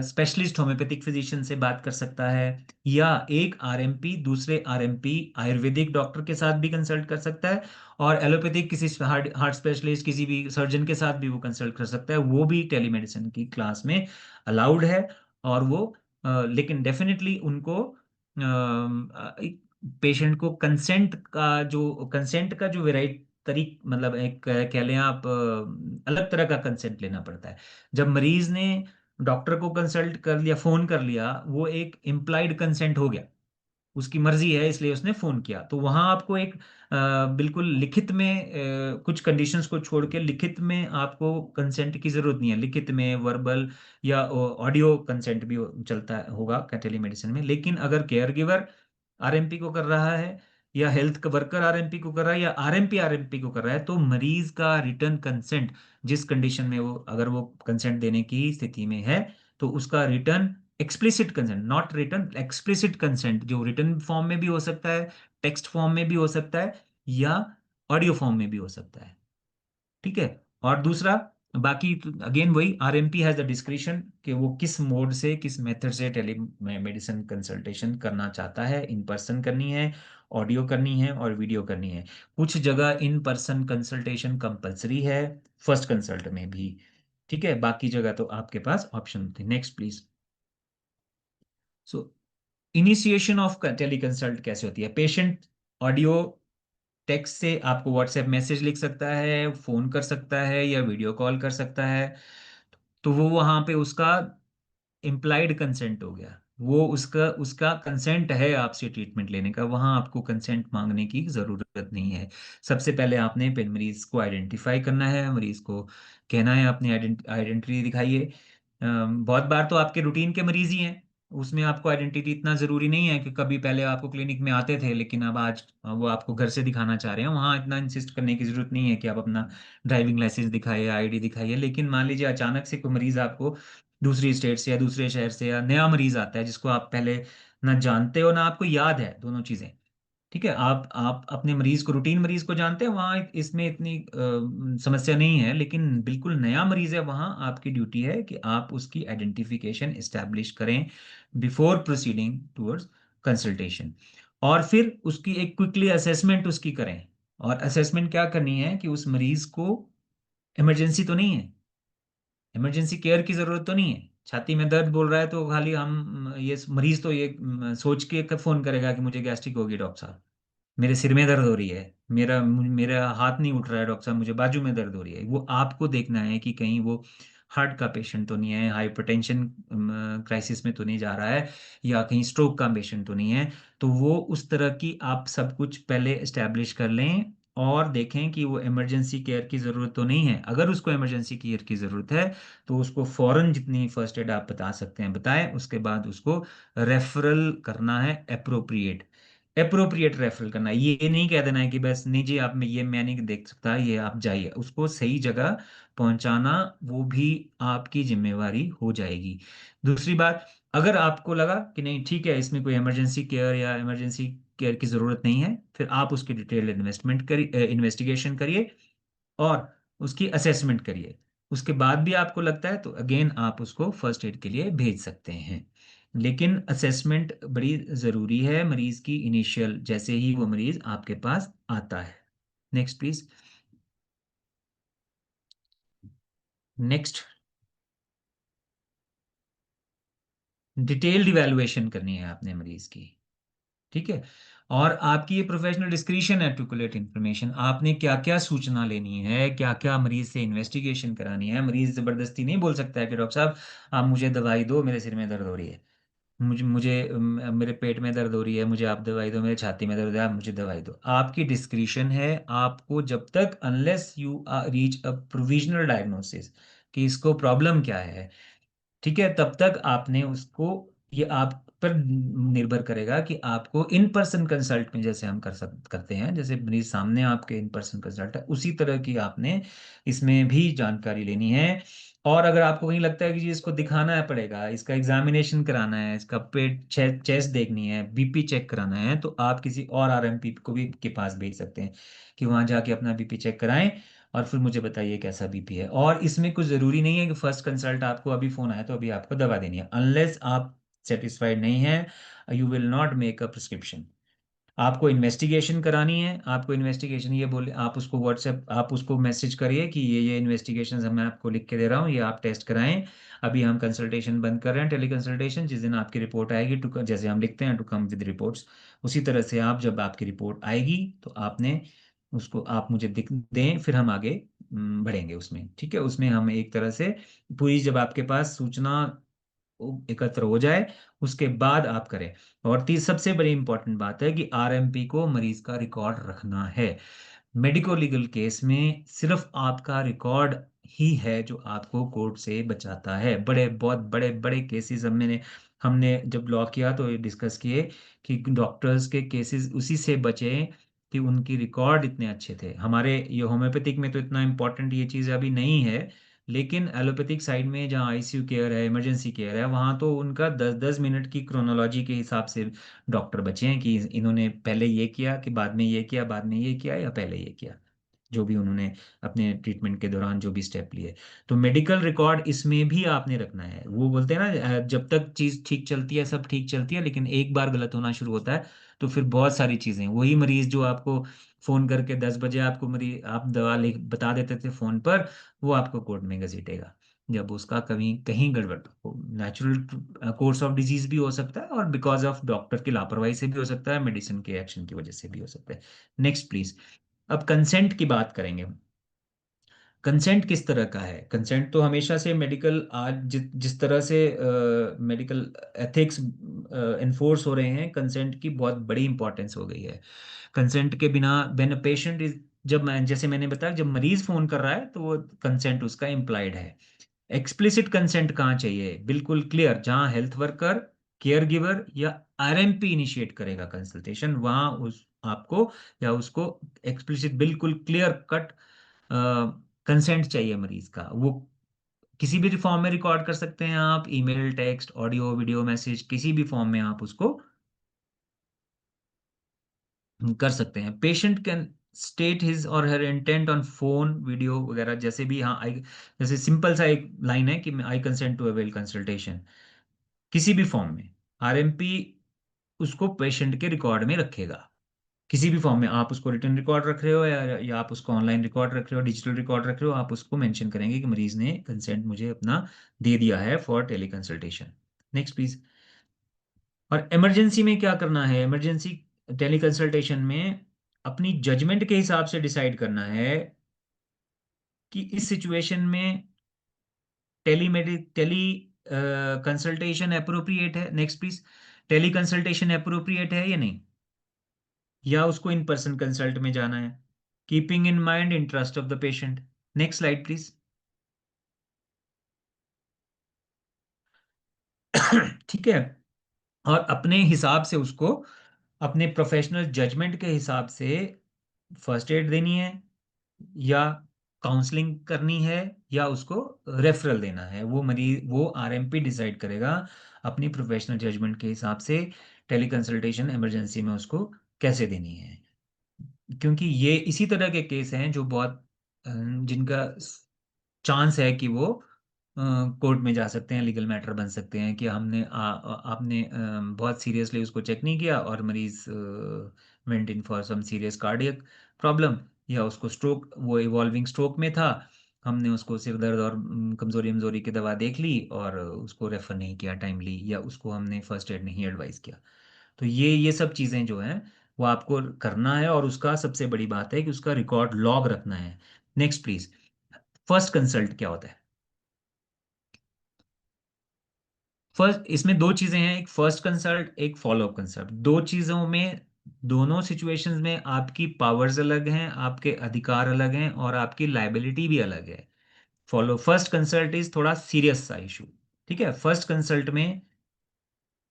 specialist homeopathic physician से बात कर सकता है, या एक आरएमपी दूसरे आरएमपी आयुर्वेदिक डॉक्टर के साथ भी कंसल्ट कर सकता है, और एलोपैथिक किसी हार्ट हार्ट स्पेशलिस्ट, किसी भी सर्जन के साथ भी वो कंसल्ट कर सकता है, वो भी टेलीमेडिसिन की क्लास में अलाउड है। और वो लेकिन डेफिनेटली उनको पेशेंट को कंसेंट का जो वेराइट मतलब एक कह लें आप, अलग तरह का कंसेंट लेना पड़ता है। जब मरीज ने डॉक्टर को कंसल्ट कर लिया, फोन कर लिया, वो एक इम्प्लाइड कंसेंट हो गया, उसकी मर्जी है इसलिए उसने फोन किया, तो वहां आपको एक बिल्कुल लिखित में कुछ कंडीशंस को छोड़ के लिखित में आपको कंसेंट की जरूरत नहीं है। लिखित में वर्बल या ऑडियो कंसेंट भी चलता होगा टेलीमेडिसिन में। लेकिन अगर केयर गिवर आरएमपी को कर रहा है, या हेल्थ वर्कर आरएमपी को कर रहा है, या आरएमपी आरएमपी को कर रहा है, तो मरीज का रिटर्न कंसेंट, जिस कंडीशन में वो, अगर वो कंसेंट देने की स्थिति में है, तो उसका return explicit consent, not return, explicit consent, जो रिटर्न फॉर्म में भी हो सकता है, टेक्स्ट फॉर्म में भी हो सकता है, या ऑडियो फॉर्म में भी हो सकता है, ठीक है। और दूसरा, बाकी अगेन वही, आरएमपी हैज द डिस्क्रिशन कि वो किस मोड से, किस मेथड से टेली मेडिसिन कंसल्टेशन करना चाहता है, इन पर्सन करनी है, ऑडियो करनी है, और वीडियो करनी है। कुछ जगह इन पर्सन कंसल्टेशन कंपलसरी है, फर्स्ट कंसल्ट में भी, ठीक है, बाकी जगह तो आपके पास ऑप्शन होते हैं। Next please. So initiation of tele consult कैसे होती है? पेशेंट ऑडियो टेक्स्ट से आपको व्हाट्सएप मैसेज लिख सकता है, फोन कर सकता है, या वीडियो कॉल कर सकता है, तो वो वहां पे उसका इम्प्लाइड कंसेंट हो गया, वो उसका उसका कंसेंट है आपसे ट्रीटमेंट लेने का, वहां आपको कंसेंट मांगने की जरूरत नहीं है। सबसे पहले आपने पेन मरीज को आइडेंटिफाई करना है, मरीज को कहना है अपनी आइडेंटिटी दिखाइए। बहुत बार तो आपके रूटीन के मरीज ही हैं, उसमें आपको आइडेंटिटी इतना जरूरी नहीं है, कि कभी पहले आपको क्लिनिक में आते थे लेकिन अब आज वो आपको घर से दिखाना चाह रहे हैं, वहाँ इतना इंसिस्ट करने की जरूरत नहीं है कि आप अपना ड्राइविंग लाइसेंस दिखाइए, आईडी दिखाइए। लेकिन मान लीजिए अचानक से कोई मरीज आपको दूसरी स्टेट से या दूसरे शहर से, या नया मरीज आता है जिसको आप पहले ना जानते हो ना आपको याद है, दोनों चीजें, ठीक है। आप अपने मरीज को, रूटीन मरीज को जानते हैं, वहाँ इसमें इतनी समस्या नहीं है, लेकिन बिल्कुल नया मरीज है, वहाँ आपकी ड्यूटी है कि आप उसकी आइडेंटिफिकेशन एस्टेब्लिश करें बिफोर प्रोसीडिंग टूवर्ड्स कंसल्टेशन। और फिर उसकी एक क्विकली असेसमेंट उसकी करें। और असेसमेंट क्या करनी है कि उस मरीज को इमरजेंसी तो नहीं है, इमरजेंसी केयर की जरूरत तो नहीं है, छाती में दर्द बोल रहा है तो खाली हम ये मरीज तो ये सोच के फोन करेगा कि मुझे गैस्ट्रिक होगी डॉक्टर साहब, मेरे सिर में दर्द हो रही है, मेरा मेरा हाथ नहीं उठ रहा है डॉक्टर साहब, मुझे बाजू में दर्द हो रही है। वो आपको देखना है कि कहीं वो हार्ट का पेशेंट तो नहीं है, हाइपरटेंशन क्राइसिस में तो नहीं जा रहा है, या कहीं स्ट्रोक का पेशेंट तो नहीं है। तो वो उस तरह की आप सब कुछ पहले एस्टेब्लिश कर लें, और देखें कि वो इमरजेंसी केयर की ज़रूरत तो नहीं है। अगर उसको इमरजेंसी केयर की ज़रूरत है तो उसको फ़ौरन जितनी फर्स्ट एड आप बता सकते हैं बताएं। उसके बाद उसको रेफरल करना है, अप्रोप्रिएट रेफरल करना है। ये नहीं कह देना है कि बस नहीं जी आप में ये मैं नहीं देख सकता, ये आप जाइए। उसको सही जगह पहुंचाना वो भी आपकी जिम्मेवारी हो जाएगी। दूसरी बात, अगर आपको लगा कि नहीं ठीक है इसमें कोई इमरजेंसी केयर या इमरजेंसी केयर की ज़रूरत नहीं है, फिर आप उसकी डिटेल इन्वेस्टिगेशन करिए और उसकी असेसमेंट करिए। उसके बाद भी आपको लगता है तो अगेन आप उसको फर्स्ट एड के लिए भेज सकते हैं। लेकिन असेसमेंट बड़ी ज़रूरी है मरीज की इनिशियल, जैसे ही वो मरीज आपके पास आता है। Next please. Next, detailed evaluation करनी है आपने मरीज की। ठीक है। और आपकी ये प्रोफेशनल डिस्क्रिशन है टू कलेक्ट इन्फॉर्मेशन। आपने क्या क्या सूचना लेनी है, क्या क्या मरीज से इन्वेस्टिगेशन करानी है। मरीज जबरदस्ती नहीं बोल सकता है कि डॉक्टर साहब आप मुझे दवाई दो, मेरे सिर में दर्द हो रही है, मुझे मुझे मेरे पेट में दर्द हो रही है, मुझे आप दवाई दो, मेरे छाती में दर्द है, आप मुझे दवाई दो। आपकी डिस्क्रिशन है। आपको जब तक unless you reach a provisional diagnosis कि इसको प्रॉब्लम क्या है, ठीक है, तब तक आपने उसको, ये आप पर निर्भर करेगा कि आपको इन पर्सन कंसल्ट में जैसे हम करते हैं, जैसे मरीज सामने आपके इन पर्सन कंसल्ट है, उसी तरह की आपने इसमें भी जानकारी लेनी है। और अगर आपको कहीं लगता है कि जी इसको दिखाना है पड़ेगा, इसका एग्जामिनेशन कराना है, इसका पेट चेस्ट देखनी है, बीपी चेक कराना है, तो आप किसी और आरएमपी को भी के पास भेज सकते हैं कि वहां जाके अपना बीपी चेक कराएं और फिर मुझे बताइए कैसा बीपी है। और इसमें कुछ ज़रूरी नहीं है कि फर्स्ट कंसल्ट आपको अभी फ़ोन आया तो अभी आपको दवा देनी है। अनलेस आप सेटिस्फाइड नहीं है, you will not make a prescription. आपको इन्वेस्टिगेशन करानी है। आपको इन्वेस्टिगेशन ये बोले, आप उसको व्हाट्सएप, आप उसको मैसेज करिए कि ये इन्वेस्टिगेशन मैं आपको लिख के दे रहा हूँ, ये आप टेस्ट कराएं। अभी हम कंसल्टेशन बंद कर रहे हैं, टेली कंसल्टेशन। जिस दिन आपकी रिपोर्ट आएगी टू, जैसे हम लिखते हैं टू कम विद रिपोर्ट्स, उसी तरह से आप जब आपकी रिपोर्ट आएगी तो आपने उसको आप मुझे दिख दें, फिर हम आगे बढ़ेंगे उसमें। ठीक है, उसमें हम एक तरह से पूरी, जब आपके पास सूचना एकत्र हो जाए उसके बाद आप करें। और तीस सबसे बड़ी इंपॉर्टेंट बात है कि आरएमपी को मरीज का रिकॉर्ड रखना है। मेडिको लीगल केस में सिर्फ आपका रिकॉर्ड ही है जो आपको कोर्ट से बचाता है। बड़े बहुत बड़े बड़े केसेस हमने हमने जब लॉ किया तो ये डिस्कस किए कि डॉक्टर्स के केसेस उसी से बचे कि उनकी रिकॉर्ड इतने अच्छे थे। हमारे ये होम्योपैथिक में तो इतना इम्पोर्टेंट ये चीज़ अभी नहीं है, लेकिन एलोपैथिक साइड में जहाँ आईसीयू केयर है, इमरजेंसी केयर है, वहाँ तो उनका 10-10 मिनट की क्रोनोलॉजी के हिसाब से डॉक्टर बचे हैं कि इन्होंने पहले ये किया कि बाद में ये किया, बाद में ये किया या पहले ये किया, जो भी उन्होंने अपने ट्रीटमेंट के दौरान जो भी स्टेप लिए। तो मेडिकल रिकॉर्ड इसमें भी आपने रखना है। वो बोलते हैं ना जब तक चीज़ ठीक चलती है सब ठीक चलती है, लेकिन एक बार गलत होना शुरू होता है तो फिर बहुत सारी चीज़ें, वही मरीज जो आपको फ़ोन करके 10 बजे आपको मरीज आप दवा लिख बता देते थे फ़ोन पर, वो आपको कोर्ट में घसीटेगा जब उसका कहीं कहीं गड़बड़ हो। नेचुरल कोर्स ऑफ डिजीज भी हो सकता है और बिकॉज ऑफ डॉक्टर की लापरवाही से भी हो सकता है, मेडिसिन के एक्शन की वजह से भी हो सकता है। Next please. अब कंसेंट की बात करेंगे। कंसेंट किस तरह का है? कंसेंट तो हमेशा से मेडिकल, आज जिस तरह से मेडिकल एथिक्स इन्फोर्स हो रहे हैं, कंसेंट की बहुत बड़ी इंपॉर्टेंस हो गई है। कंसेंट के बिना व्हेन अ पेशेंट इज, जब मैं जैसे मैंने बताया जब मरीज फोन कर रहा है तो वो कंसेंट उसका इम्प्लाइड है। एक्सप्लिसिट कंसेंट कहाँ चाहिए? बिल्कुल क्लियर, जहाँ हेल्थ वर्कर, केयर गिवर या आरएमपी इनिशिएट करेगा कंसल्टेशन, वहां उस आपको या उसको एक्सप्लिसिट बिल्कुल क्लियर कट कंसेंट चाहिए मरीज का। वो किसी भी फॉर्म में रिकॉर्ड कर सकते हैं आप, email, text, audio, video message, किसी भी फॉर्म में आप उसको कर सकते हैं। पेशेंट कैन स्टेट हिज और हर इंटेंट ऑन फोन, वीडियो वगैरह, जैसे भी। हाँ, आई, जैसे सिंपल सा एक लाइन है कि आई कंसेंट टू अवेल कंसल्टेशन, किसी भी फॉर्म में आरएमपी उसको पेशेंट के रिकॉर्ड में रखेगा। किसी भी फॉर्म में आप उसको रिटन रिकॉर्ड रख रहे हो या आप उसको ऑनलाइन रिकॉर्ड रख रहे हो, डिजिटल रिकॉर्ड रख रहे हो, आप उसको मेंशन करेंगे कि मरीज ने कंसेंट मुझे अपना दे दिया है for tele consultation. Next please. और इमरजेंसी में क्या करना है? इमरजेंसी टेली कंसल्टेशन में अपनी जजमेंट के हिसाब से डिसाइड करना है कि इस सिचुएशन में टेली कंसल्टेशन अप्रोप्रिएट है। Next please. Tele consultation appropriate है या नहीं, या उसको इन पर्सन कंसल्ट में जाना है। Keeping in mind interest of the patient. Next slide please. ठीक है, और अपने हिसाब से उसको, अपने प्रोफेशनल जजमेंट के हिसाब से फर्स्ट एड देनी है, या काउंसलिंग करनी है, या उसको रेफरल देना है, वो मरीज, वो आरएमपी डिसाइड करेगा अपनी प्रोफेशनल जजमेंट के हिसाब से टेली कंसल्टेशन इमरजेंसी में उसको कैसे देनी है। क्योंकि ये इसी तरह के केस हैं जो बहुत जिनका चांस है कि वो कोर्ट में जा सकते हैं, लीगल मैटर बन सकते हैं कि आपने बहुत सीरियसली उसको चेक नहीं किया और मरीज went in for some serious cardiac problem, या उसको स्ट्रोक, वो इवॉल्विंग स्ट्रोक में था, हमने उसको सिर दर्द और कमजोरी कमजोरी की दवा देख ली और उसको रेफर नहीं किया टाइमली, या उसको हमने फर्स्ट एड नहीं एडवाइस किया। तो ये सब चीज़ें जो हैं वो आपको करना है, और उसका सबसे बड़ी बात है कि उसका रिकॉर्ड लॉग रखना है। Next please. फर्स्ट कंसल्ट क्या होता है? फर्स्ट, इसमें दो चीजें हैं, एक फर्स्ट कंसल्ट, एक फॉलोअप कंसल्ट। दो चीजों में, दोनों सिचुएशंस में आपकी पावर्स अलग हैं, आपके अधिकार अलग हैं, और आपकी लाइबिलिटी भी अलग है। फॉलो फर्स्ट कंसल्ट इज थोड़ा सीरियस सा इशू। ठीक है, फर्स्ट कंसल्ट में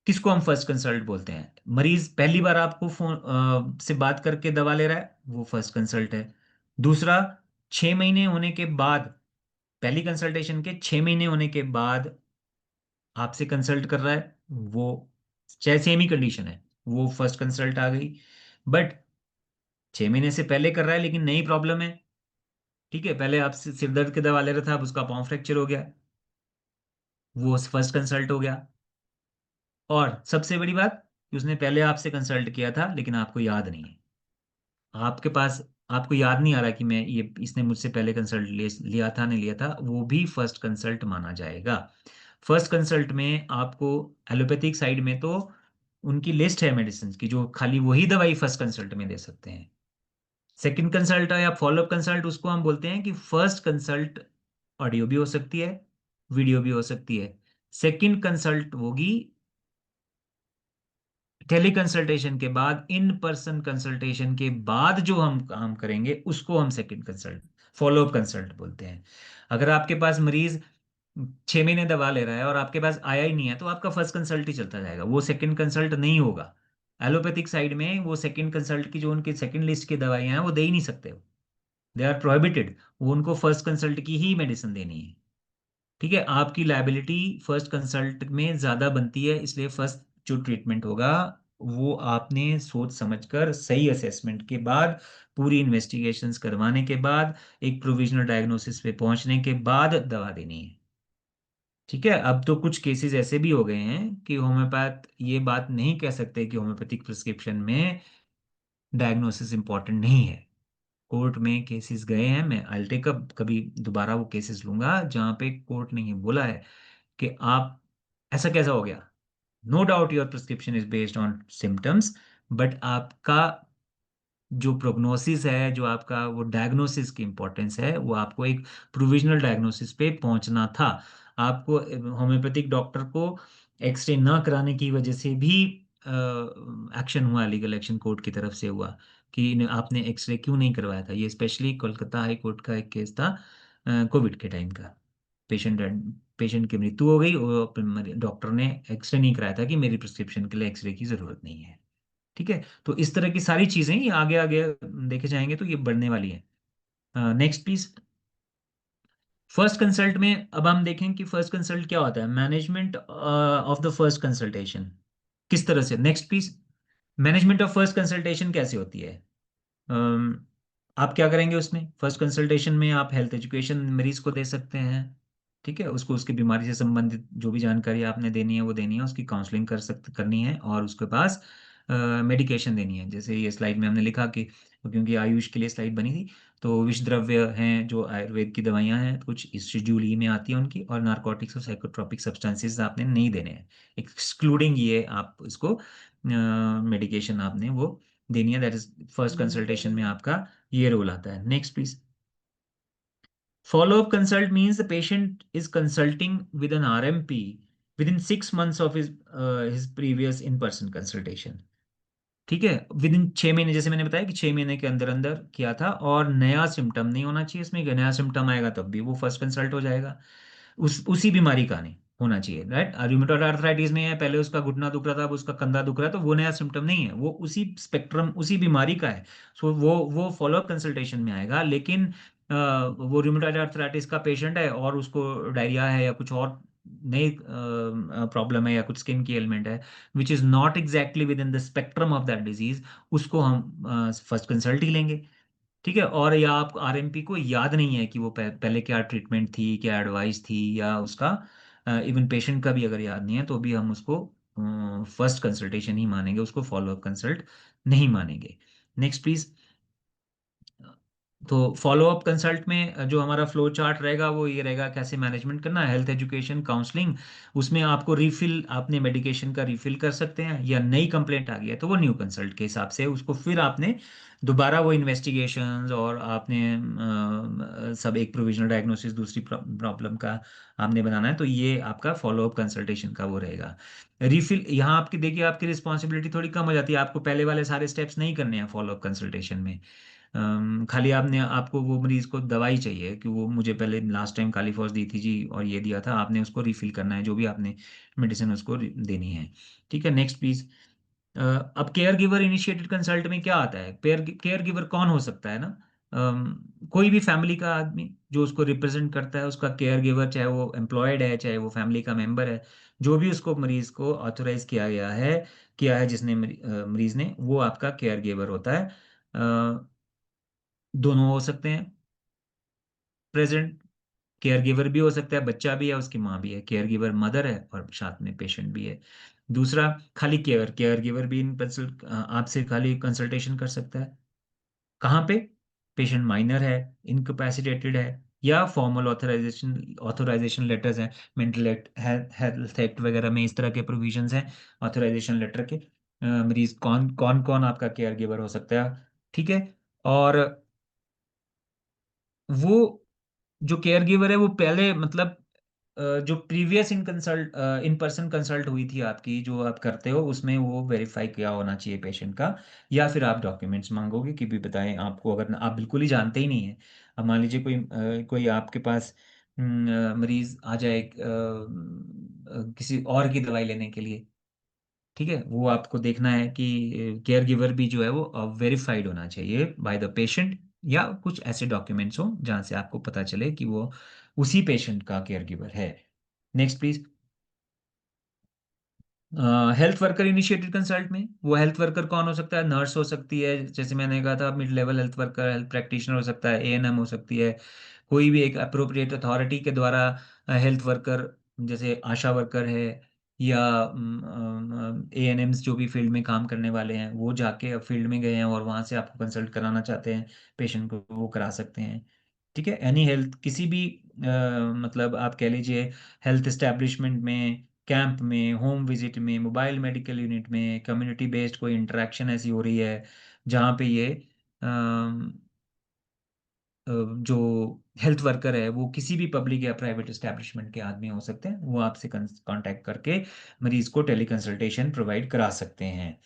किसको हम फर्स्ट कंसल्ट बोलते हैं? मरीज पहली बार आपको फोन से बात करके दवा ले रहा है, वो फर्स्ट कंसल्ट है। दूसरा, 6 महीने होने के बाद, पहली कंसल्टेशन के 6 महीने होने के बाद आपसे कंसल्ट कर रहा है, वो चाहे सेम ही कंडीशन है, वो फर्स्ट कंसल्ट आ गई। बट 6 महीने से पहले कर रहा है लेकिन नई प्रॉब्लम है, ठीक है, पहले आप सिर दर्द की दवा ले रहा था, अब उसका पाँव फ्रैक्चर हो गया, वो फर्स्ट कंसल्ट हो गया। और सबसे बड़ी बात कि उसने पहले आपसे कंसल्ट किया था लेकिन आपको याद नहीं है, आपके पास, आपको याद नहीं आ रहा कि मैं ये, इसने मुझसे पहले कंसल्ट लिया था नहीं लिया था, वो भी फर्स्ट कंसल्ट माना जाएगा। फर्स्ट कंसल्ट में आपको एलोपैथिक साइड में तो उनकी लिस्ट है मेडिसिन की, जो खाली वही दवाई फर्स्ट कंसल्ट में दे सकते हैं। सेकंड कंसल्ट या फॉलोअप कंसल्ट, उसको हम बोलते हैं कि फर्स्ट कंसल्ट ऑडियो भी हो सकती है, वीडियो भी हो सकती है। सेकंड कंसल्ट होगी टेली कंसल्टेशन के बाद, इन पर्सन कंसल्टेशन के बाद जो हम काम करेंगे उसको हम सेकंड कंसल्ट, फॉलोअप कंसल्ट बोलते हैं। अगर आपके पास मरीज 6 महीने दवा ले रहा है और आपके पास आया ही नहीं है, तो आपका फर्स्ट कंसल्ट ही चलता जाएगा, वो सेकंड कंसल्ट नहीं होगा। एलोपैथिक साइड में वो सेकंड कंसल्ट की जो उनकी सेकंड लिस्ट की दवाइयां हैं वो दे ही नहीं सकते, दे आर प्रोहिबिटेड, वो उनको फर्स्ट कंसल्ट की ही मेडिसिन देनी है। ठीक है, आपकी लायबिलिटी फर्स्ट कंसल्ट में ज्यादा बनती है, इसलिए फर्स्ट जो ट्रीटमेंट होगा वो आपने सोच समझकर सही असेसमेंट के बाद, पूरी इन्वेस्टिगेशंस करवाने के बाद, एक प्रोविजनल डायग्नोसिस पे पहुंचने के बाद दवा देनी है। ठीक है, अब तो कुछ केसेस ऐसे भी हो गए हैं कि होम्योपैथ ये बात नहीं कह सकते कि होम्योपैथिक प्रिस्क्रिप्शन में डायग्नोसिस इंपॉर्टेंट नहीं है। कोर्ट में केसेस गए हैं, मैं आई टेक अप कभी दोबारा वो केसेस लूंगा जहां पे कोर्ट ने ये बोला है कि आप, ऐसा कैसा हो गया, no doubt your prescription is based on symptoms, but आपका जो प्रोग्नोसिस है, जो आपका वो डायग्नोसिस की इंपॉर्टेंस है, वो आपको एक प्रोविजनल डायग्नोसिस पे पहुंचना था। आपको होम्योपैथिक डॉक्टर को एक्सरे ना कराने की वजह से भी एक्शन हुआ, लीगल एक्शन कोर्ट की तरफ से हुआ कि आपने एक्सरे क्यों नहीं करवाया था। ये स्पेशली कोलकाता हाई कोर्ट का एक केस था कोविड के टाइम का। पेशेंट पेशेंट की मृत्यु हो गई और डॉक्टर ने एक्सरे नहीं कराया था कि मेरी प्रिस्क्रिप्शन के लिए एक्सरे की जरूरत नहीं है। ठीक है, तो इस तरह की सारी चीजें ये आगे आगे देखे जाएंगे तो ये बढ़ने वाली है। Next please. फर्स्ट कंसल्ट में अब हम देखें कि फर्स्ट कंसल्ट क्या होता है, management of the first consultation किस तरह से। Next please. Management of first consultation कैसे होती है? अम, आप क्या करेंगे उसमें, फर्स्ट कंसल्टेशन में आप हेल्थ एजुकेशन मरीज को दे सकते हैं। ठीक है, उसको उसकी बीमारी से संबंधित जो भी जानकारी आपने देनी है वो देनी है, उसकी काउंसलिंग करनी है, और उसके पास मेडिकेशन देनी है। जैसे ये स्लाइड में हमने लिखा कि, क्योंकि आयुष के लिए स्लाइड बनी थी, तो विष द्रव्य हैं जो आयुर्वेद की दवाइयां हैं, कुछ इस शेड्यूल ई में आती हैं उनकी, और नारकोटिक्स और साइकोट्रोपिक सब्सटेंसेस आपने नहीं देने हैं, एक्सक्लूडिंग ये आप इसको मेडिकेशन आपने वो देनी है। दैट इज फर्स्ट कंसल्टेशन में आपका ये रोल आता है। Next please. Follow-up consult means the patient is consulting with an RMP within 6 months of his previous in-person consultation. ठीक है, विद इन 6 महीने, जैसे मैंने बताया कि 6 महीने के अंदर अंदर किया था, और नया सिम्टम नहीं होना चाहिए इसमें, कि नया सिम्टम आएगा तब भी वो फर्स्ट कंसल्ट हो जाएगा। उसी बीमारी का नहीं होना चाहिए, राइट। रूमेटॉइड आर्थराइटिस में है, पहले उसका घुटना दुख रहा था, अब उसका कंधा दुख रहा है, तो वो नया सिम्टम नहीं है, वो उसी स्पेक्ट्रम उसी बीमारी का है। सो वो फॉलोअप कंसल्टेशन में आएगा। लेकिन वो रूमेटॉइड आर्थराइटिस का पेशेंट है और उसको डायरिया है या कुछ और नई प्रॉब्लम है या कुछ स्किन की एलिमेंट है which is not exactly with in the spectrum of that disease, उसको हम फर्स्ट कंसल्ट ही लेंगे। ठीक है। और या आप आरएमपी को याद नहीं है कि वो पहले क्या ट्रीटमेंट थी, क्या एडवाइस थी, या उसका इवन पेशेंट का भी अगर याद नहीं है, तो भी हम उसको फर्स्ट कंसल्टेशन ही मानेंगे, उसको फॉलोअप कंसल्ट नहीं मानेंगे। Next please. तो फॉलोअप कंसल्ट में जो हमारा फ्लो चार्ट रहेगा वो ये रहेगा, कैसे मैनेजमेंट करना है, हेल्थ एजुकेशन, काउंसलिंग। उसमें आपको रिफिल, आपने मेडिकेशन का रिफिल कर सकते हैं, या नई कंप्लेंट आ गई है तो वो न्यू कंसल्ट के हिसाब से उसको फिर आपने दोबारा वो इन्वेस्टिगेशंस, और आपने सब एक प्रोविजनल डायग्नोसिस, दूसरी प्रॉब्लम का आपने बनाना है, तो ये आपका फॉलोअप कंसल्टेशन का वो रहेगा। रिफिल यहाँ आपकी देखिए, आपकी रिस्पॉन्सिबिलिटी थोड़ी कम हो जाती है, आपको पहले वाले सारे स्टेप्स नहीं करने हैं फॉलोअप कंसल्टेशन में। खाली आपने, आपको वो मरीज को दवाई चाहिए कि वो मुझे पहले लास्ट टाइम कालीफॉस दी थी जी और ये दिया था, आपने उसको रिफिल करना है, जो भी आपने मेडिसिन उसको देनी है। ठीक है, नेक्स्ट प्लीज। अब केयर गिवर इनिशिएटेड कंसल्ट में क्या आता है, केयर गिवर कौन हो सकता है ना, कोई भी फैमिली का आदमी जो उसको रिप्रेजेंट करता है, उसका केयर गिवर, चाहे वो एम्प्लॉयड है चाहे वो फैमिली का मेंबर है, जो भी उसको मरीज को ऑथोराइज किया है जिसने मरीज ने, वो आपका केयर गिवर होता है। दोनों हो सकते हैं प्रेजेंट, केयर गिवर भी हो सकता है, बच्चा भी है उसकी माँ भी है, केयर गिवर मदर है और साथ में पेशेंट भी है। दूसरा, खाली केयर गिवर भी आपसे खाली कंसल्टेशन कर सकता है। कहाँ पे? पेशेंट माइनर है, इनकैपेसिटेटेड है, या फॉर्मल ऑथराइजेशन ऑथराइजेशन लेटर्स हैं, मेंटल एक्ट, हेल्थ एक्ट वगैरह में इस तरह के प्रोविजंस हैं ऑथराइजेशन लेटर के। मरीज कौन कौन कौन आपका केयर गिवर हो सकता है। ठीक है। और वो जो केयर गिवर है वो पहले मतलब जो प्रीवियस इन पर्सन कंसल्ट हुई थी आपकी, जो आप करते हो उसमें वो वेरीफाई किया होना चाहिए पेशेंट का। या फिर आप डॉक्यूमेंट्स मांगोगे कि भी बताएं आपको, अगर आप बिल्कुल ही जानते ही नहीं है। अब मान लीजिए कोई आपके पास मरीज आ जाए किसी और की दवाई लेने के लिए। ठीक है, वो आपको देखना है कि केयर गिवर भी जो है वो वेरीफाइड होना चाहिए बाय द पेशेंट, या कुछ ऐसे डॉक्यूमेंट्स हो जहां से आपको पता चले कि वो उसी पेशेंट का केयर गिवर है। Next please. Health worker initiated consult में वो हेल्थ वर्कर कौन हो सकता है, नर्स हो सकती है, जैसे मैंने कहा था mid level health worker, health practitioner हो सकता है, एएनएम हो सकती है, कोई भी एक अप्रोप्रिएट अथॉरिटी के द्वारा हेल्थ वर्कर, जैसे आशा वर्कर है, या एएनएम्स जो भी फील्ड में काम करने वाले हैं, वो जाके फील्ड में गए हैं और वहाँ से आपको कंसल्ट कराना चाहते हैं पेशेंट को, वो करा सकते हैं। ठीक है, एनी हेल्थ किसी भी मतलब आप कह लीजिए हेल्थ एस्टेब्लिशमेंट में, कैंप में, होम विजिट में, मोबाइल मेडिकल यूनिट में, कम्युनिटी बेस्ड कोई इंटरेक्शन ऐसी हो रही है जहाँ पे ये जो हेल्थ वर्कर है वो किसी भी पब्लिक या प्राइवेट एस्टेब्लिशमेंट के आदमी हो सकते हैं, वो आपसे कांटेक्ट करके मरीज को टेली कंसल्टेशन प्रोवाइड करा सकते हैं।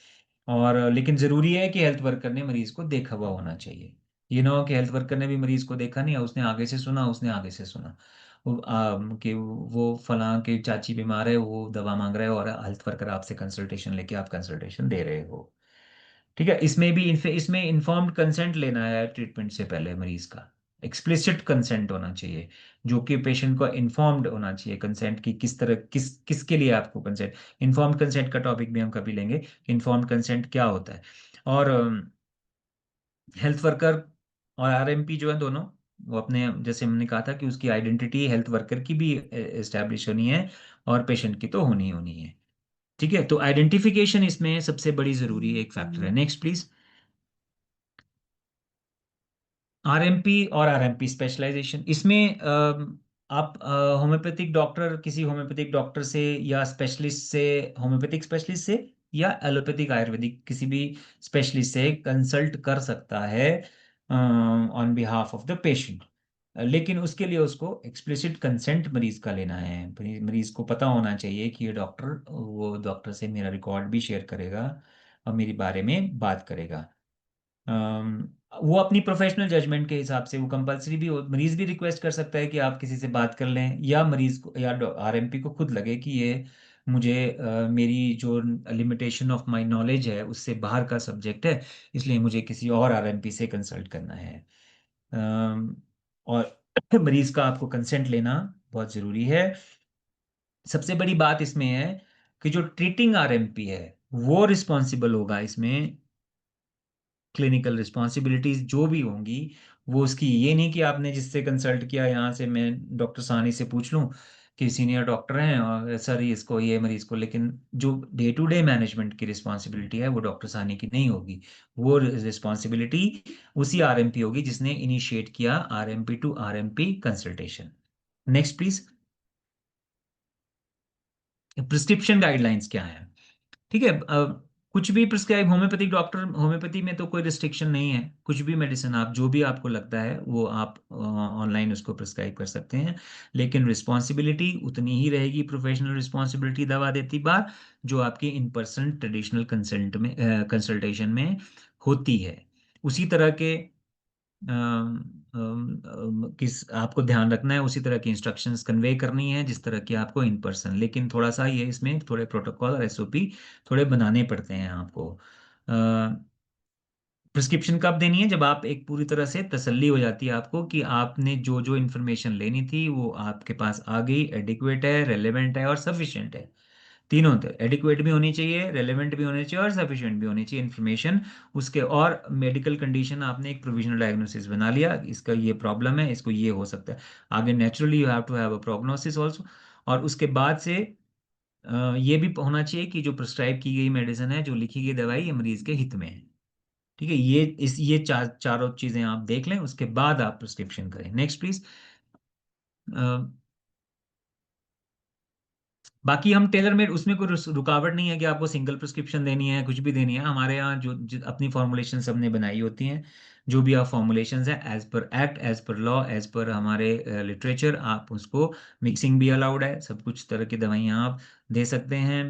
और लेकिन ज़रूरी है कि हेल्थ वर्कर ने मरीज को देखा हुआ होना चाहिए। ये ना हो कि हेल्थ वर्कर ने भी मरीज को देखा नहीं है, उसने आगे से सुना, उसने आगे से सुना कि वो फलां के चाची बीमार है, वो दवा मांग रहा है, और हेल्थ वर्कर आपसे कंसल्टेशन लेके आप कंसल्टेशन दे रहे हो। ठीक है, इसमें इन्फॉर्म्ड कंसेंट लेना है ट्रीटमेंट से पहले मरीज का, एक्सप्लिसिट कंसेंट होना चाहिए, जो कि पेशेंट को इन्फॉर्म्ड होना चाहिए कंसेंट की, किस तरह किसके लिए आपको कंसेंट। इन्फॉर्म्ड कंसेंट का टॉपिक भी हम कभी लेंगे, इन्फॉर्म्ड कंसेंट क्या होता है। और हेल्थ वर्कर और आरएमपी जो है दोनों, वो अपने, जैसे हमने कहा था कि उसकी आइडेंटिटी हेल्थ वर्कर की भी एस्टैब्लिश होनी है और पेशेंट की तो होनी होनी है। ठीक है, तो आइडेंटिफिकेशन इसमें सबसे बड़ी जरूरी एक फैक्टर है। Next please. आरएमपी और आरएमपी स्पेशलाइजेशन, इसमें आप होम्योपैथिक डॉक्टर, किसी होम्योपैथिक डॉक्टर से या स्पेशलिस्ट से, होम्योपैथिक स्पेशलिस्ट से या एलोपैथिक आयुर्वेदिक किसी भी स्पेशलिस्ट से कंसल्ट कर सकता है on behalf of the patient. लेकिन उसके लिए उसको एक्सप्लिसिट कंसेंट मरीज का लेना है, मरीज को पता होना चाहिए कि ये डॉक्टर, वो डॉक्टर से मेरा रिकॉर्ड भी शेयर करेगा, और मेरे बारे में बात करेगा। वो अपनी प्रोफेशनल जजमेंट के हिसाब से, वो कंपलसरी भी मरीज भी रिक्वेस्ट कर सकता है कि आप किसी से बात कर लें, या मरीज को या आरएमपी को खुद लगे कि ये मुझे मेरी जो लिमिटेशन ऑफ माय नॉलेज है उससे बाहर का सब्जेक्ट है, इसलिए मुझे किसी और आरएमपी से कंसल्ट करना है। और मरीज का आपको कंसेंट लेना बहुत ज़रूरी है। सबसे बड़ी बात इसमें है कि जो ट्रीटिंग आरएमपी है वो रिस्पॉन्सिबल होगा इसमें, क्लिनिकल रिस्पॉन्सिबिलिटीज जो भी होंगी वो उसकी, ये नहीं कि आपने जिससे कंसल्ट किया यहाँ से मैं डॉक्टर सानी से पूछ लूँ कि सीनियर डॉक्टर हैं और सर इसको ये मरीज को, लेकिन जो डे टू डे मैनेजमेंट की रिस्पॉन्सिबिलिटी है वो डॉक्टर सानी की नहीं होगी। वो रिस्पॉन्सिबिलिटी उसी आरएमपी होगी जिसने इनिशिएट किया RMP to RMP consultation. Next please. Prescription guidelines क्या है? ठीक है, कुछ भी प्रिस्क्राइब, होम्योपैथिक डॉक्टर, होम्योपैथी में तो कोई रिस्ट्रिक्शन नहीं है, कुछ भी मेडिसिन आप जो भी आपको लगता है वो आप ऑनलाइन उसको प्रिस्क्राइब कर सकते हैं। लेकिन रिस्पॉन्सिबिलिटी उतनी ही रहेगी, प्रोफेशनल रिस्पॉन्सिबिलिटी दवा देती बार, जो आपकी इन पर्सन ट्रेडिशनल कंसल्ट में कंसल्टेशन में होती है। उसी तरह के किस आपको ध्यान रखना है, उसी तरह की इंस्ट्रक्शंस कन्वे करनी है जिस तरह की आपको इन पर्सन, लेकिन थोड़ा सा ये इसमें थोड़े प्रोटोकॉल और एसओपी थोड़े बनाने पड़ते हैं आपको। प्रिस्क्रिप्शन कब देनी है? जब आप एक पूरी तरह से तसल्ली हो जाती है आपको कि आपने जो जो इन्फॉर्मेशन लेनी थी वो आपके पास आ गई, एडिक्वेट है, रेलेवेंट है और सफिशिएंट है। तीनों तो एडिक्वेट भी होनी चाहिए, रेलेवेंट भी होनी चाहिए और सफिशिएंट भी होनी चाहिए इन्फॉर्मेशन उसके। और मेडिकल कंडीशन आपने एक प्रोविजनल डायग्नोसिस बना लिया, इसका ये प्रॉब्लम है, इसको ये हो सकता है। आगे naturally you have to have a prognosis also. और उसके बाद से ये भी होना चाहिए कि जो प्रिस्क्राइब की गई मेडिसिन है, जो लिखी गई दवाई, ये मरीज के हित में है। ठीक है, ये चारों चीजें आप देख लें, उसके बाद आप प्रिस्क्रिप्शन करें। Next please. बाकी हम टेलर मेड, उसमें कोई रुकावट नहीं है कि आपको सिंगल प्रिस्क्रिप्शन देनी है, कुछ भी देनी है। हमारे यहाँ जो अपनी फॉर्मुलेशन सबने बनाई होती हैं, जो भी आप फॉर्मुलेशंस हैं as per act, as per law, as per हमारे लिटरेचर, आप उसको, मिक्सिंग भी अलाउड है, सब कुछ तरह की दवाइयाँ आप दे सकते हैं।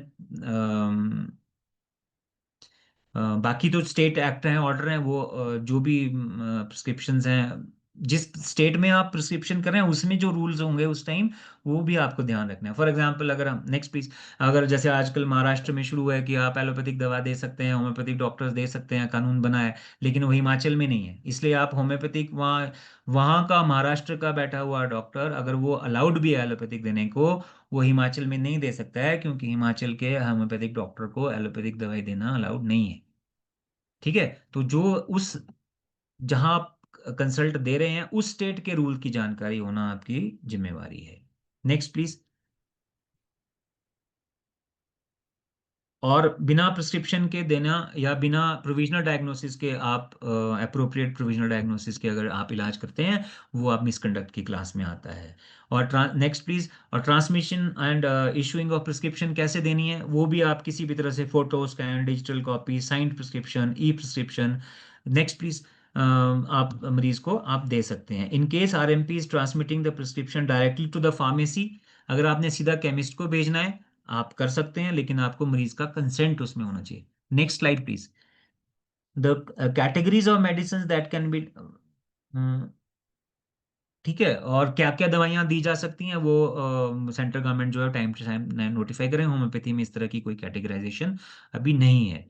बाकी तो स्टेट एक्ट हैं, ऑर्डर हैं, वो जो भी प्रिस्क्रिप्शंस हैं, जिस स्टेट में आप प्रिस्क्रिप्शन कर रहे हैं उसमें जो रूल्स होंगे उस टाइम, वो भी आपको ध्यान रखना है। फॉर एग्जांपल अगर हम नेक्स्ट प्लीज, अगर जैसे आजकल महाराष्ट्र में शुरू है कि आप एलोपैथिक दवा दे सकते हैं, होम्योपैथिक डॉक्टर्स दे सकते हैं, कानून बना है, लेकिन वो हिमाचल में नहीं है, इसलिए आप होम्योपैथिक वहाँ, वहाँ का महाराष्ट्र का बैठा हुआ डॉक्टर अगर वो अलाउड भी है एलोपैथिक देने को, वो हिमाचल में नहीं दे सकता है, क्योंकि हिमाचल के होम्योपैथिक डॉक्टर को एलोपैथिक दवाई देना अलाउड नहीं है। ठीक है, तो जो उस, जहां आप कंसल्ट दे रहे हैं उस स्टेट के रूल की जानकारी होना आपकी जिम्मेवारी है। Next please. और बिना प्रिस्क्रिप्शन के देना या बिना प्रोविजनल डायग्नोसिस के आप, अप्रोप्रिएट प्रोविजनल डायग्नोसिस के अगर आप इलाज करते हैं, वो आप मिसकंडक्ट की क्लास में आता है। और नेक्स्ट प्लीज। और transmission and issuing of prescription कैसे देनी है, वो भी आप किसी भी तरह से photo scan, digital copy, signed prescription, e prescription, next please, आप मरीज को आप दे सकते हैं। In case RMP is transmitting the prescription directly to the pharmacy, अगर आपने सीधा केमिस्ट को भेजना है आप कर सकते हैं, लेकिन आपको मरीज का कंसेंट उसमें होना चाहिए। Next slide please. The categories of medicine that can be, ठीक है, और क्या क्या दवाइयाँ दी जा सकती हैं वो सेंट्रल गवर्नमेंट जो है टाइम टू टाइम नोटिफाई करें। होम्योपैथी में इस तरह की कोई कैटेगराइजेशन अभी नहीं है।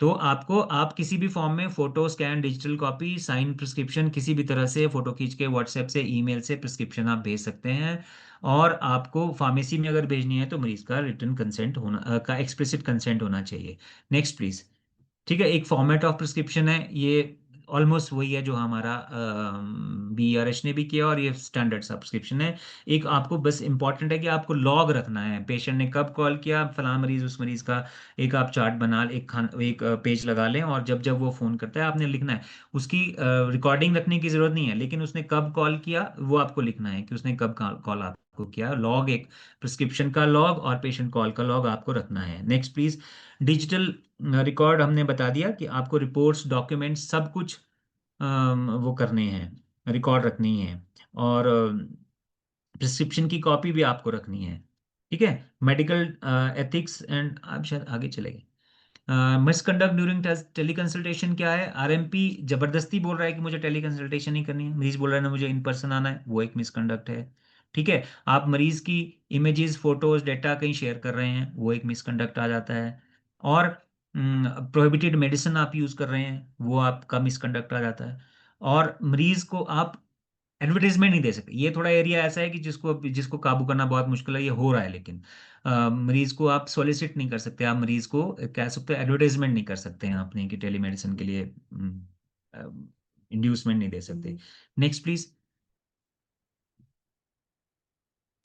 तो आपको, आप किसी भी फॉर्म में photo scan, digital copy, sign prescription, किसी भी तरह से फोटो खींच के व्हाट्सएप से, ईमेल से प्रिस्क्रिप्शन आप भेज सकते हैं। और आपको फार्मेसी में अगर भेजनी है तो मरीज का रिटर्न कंसेंट होना, का एक्सप्लिसिट कंसेंट होना चाहिए। Next please. ठीक है, एक फॉर्मेट ऑफ प्रिस्क्रिप्शन है, ये ऑलमोस्ट वही है जो हमारा BRH ने भी किया, और ये स्टैंडर्ड सब्सक्रिप्शन है। एक आपको बस इंपॉर्टेंट है कि आपको लॉग रखना है, पेशेंट ने कब कॉल किया, फलां मरीज, उस मरीज का एक आप चार्ट बना, एक पेज लगा लें, और जब जब वो फ़ोन करता है आपने लिखना है। उसकी रिकॉर्डिंग रखने की ज़रूरत नहीं है, लेकिन उसने कब कॉल किया वो आपको लिखना है कि उसने कब कॉल आपको किया। लॉग, एक प्रिस्क्रिप्शन का लॉग और पेशेंट कॉल का लॉग आपको रखना है। Next please. डिजिटल रिकॉर्ड हमने बता दिया कि आपको रिपोर्ट्स, डॉक्यूमेंट्स, सब कुछ वो करने हैं, रिकॉर्ड रखनी है। और प्रिस्क्रिप्शन की कॉपी भी आपको रखनी है। ठीक है, मेडिकल एथिक्स एंड, आप शायद आगे चले गए। मिसकंडक्ट ड्यूरिंग टेली कंसल्टेशन क्या है? आरएमपी जबरदस्ती बोल रहा है कि मुझे टेली कंसल्टेशन ही करनी है, मरीज बोल रहा है ना मुझे इन पर्सन आना है, वो एक मिसकंडक्ट है। ठीक है, आप मरीज की इमेजेस फोटोज डेटा कहीं शेयर कर रहे हैं, वो एक मिसकंडक्ट आ जाता है। और प्रोहिबिटेड मेडिसिन आप यूज कर रहे हैं, वो आपका मिसकंडक्ट आ जाता है। और मरीज को आप एडवर्टाइजमेंट नहीं दे सकते, ये थोड़ा एरिया ऐसा है कि जिसको जिसको काबू करना बहुत मुश्किल है, ये हो रहा है, लेकिन मरीज को आप सोलिसिट नहीं कर सकते, आप मरीज को कह सकते हो एडवर्टाइजमेंट नहीं कर सकते हैं अपने कि टेलीमेडिसिन के लिए इंड्यूसमेंट नहीं दे सकते। Next please.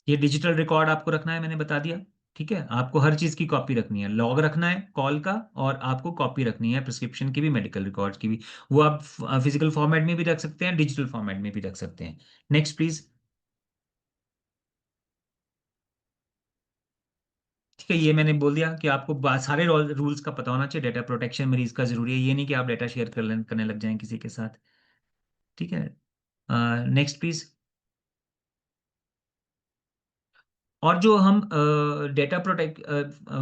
ये डिजिटल रिकॉर्ड आपको रखना है, मैंने बता दिया। ठीक है, आपको हर चीज की कॉपी रखनी है, लॉग रखना है कॉल का, और आपको कॉपी रखनी है प्रिस्क्रिप्शन की भी, मेडिकल रिकॉर्ड्स की भी। वो आप फिजिकल फॉर्मेट में भी रख सकते हैं, डिजिटल फॉर्मेट में भी रख सकते हैं। Next please. ठीक है, ये मैंने बोल दिया कि आपको सारे रूल्स का पता होना चाहिए, डेटा प्रोटेक्शन मरीज का जरूरी है, ये नहीं कि आप डेटा शेयर करने लग जाएं किसी के साथ। ठीक है, नेक्स्ट प्लीज। और जो हम डेटा प्रोटेक्ट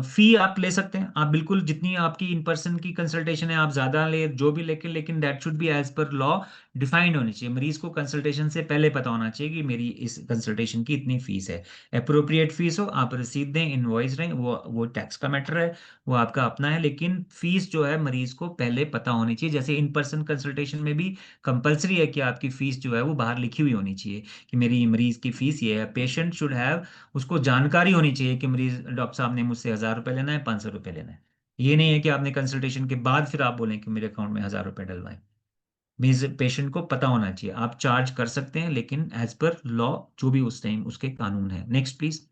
फी आप ले सकते हैं, आप बिल्कुल जितनी आपकी इन पर्सन की कंसल्टेशन है आप ज्यादा ले जो भी, लेकिन that should be as per law defined होनी चाहिए। मरीज को कंसल्टेशन से पहले पता होना चाहिए कि मेरी इस कंसल्टेशन की इतनी फीस है। अप्रोप्रिएट फीस हो, आप रसीद दें, इनवॉइस दें, वो टैक्स का मैटर है, वो आपका अपना है, लेकिन फीस जो है मरीज को पहले पता होनी चाहिए। जैसे इन पर्सन कंसल्टेशन में भी कंपलसरी है कि आपकी फीस जो है वो बाहर लिखी हुई होनी चाहिए कि मेरी मरीज की फीस ये है। पेशेंट शुड हैव, उसको जानकारी होनी चाहिए कि मरीज डॉक्टर साहब ने मुझसे 1,000 रुपये लेना है, 500 रुपये लेना है। ये नहीं है कि आपने कंसल्टेशन के बाद फिर आप बोलें कि मेरे अकाउंट में 1,000 रुपये डलवाएं। मीन्स पेशेंट को पता होना चाहिए, आप चार्ज कर सकते हैं लेकिन एज पर लॉ जो भी उस टाइम उसके कानून है। Next please.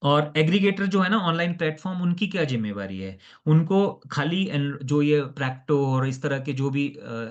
और एग्रीगेटर जो है ना ऑनलाइन प्लेटफॉर्म, उनकी क्या जिम्मेवारी है? उनको खाली जो ये प्रैक्टो और इस तरह के जो भी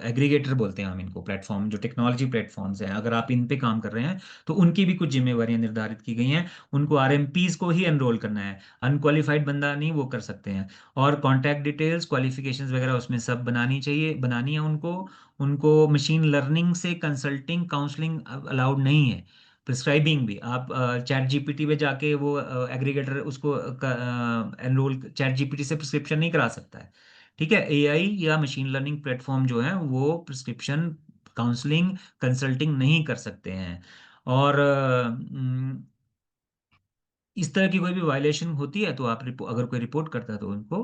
एग्रीगेटर बोलते हैं हम इनको, प्लेटफॉर्म जो टेक्नोलॉजी प्लेटफॉर्म्स हैं, अगर आप इन पे काम कर रहे हैं तो उनकी भी कुछ जिम्मेवारियां निर्धारित की गई हैं। उनको आरएमपीज को ही एनरोल करना है, अनक्वालिफाइड बंदा नहीं वो कर सकते हैं। और कॉन्टैक्ट डिटेल्स, क्वालिफिकेशंस वगैरह उसमें सब बनानी है उनको। उनको मशीन लर्निंग से कंसल्टिंग काउंसलिंग अलाउड नहीं है। प्रिस्क्राइबिंग भी आप चैट जीपीटी पे जाके वो एग्रीगेटर उसको एनरोल, चैट जीपीटी से प्रिस्क्रिप्शन नहीं करा सकता है। ठीक है, एआई या मशीन लर्निंग प्लेटफॉर्म जो है वो प्रिस्क्रिप्शन काउंसलिंग कंसल्टिंग नहीं कर सकते हैं। और इस तरह की कोई भी वायलेशन होती है तो आप अगर कोई रिपोर्ट करता है तो उनको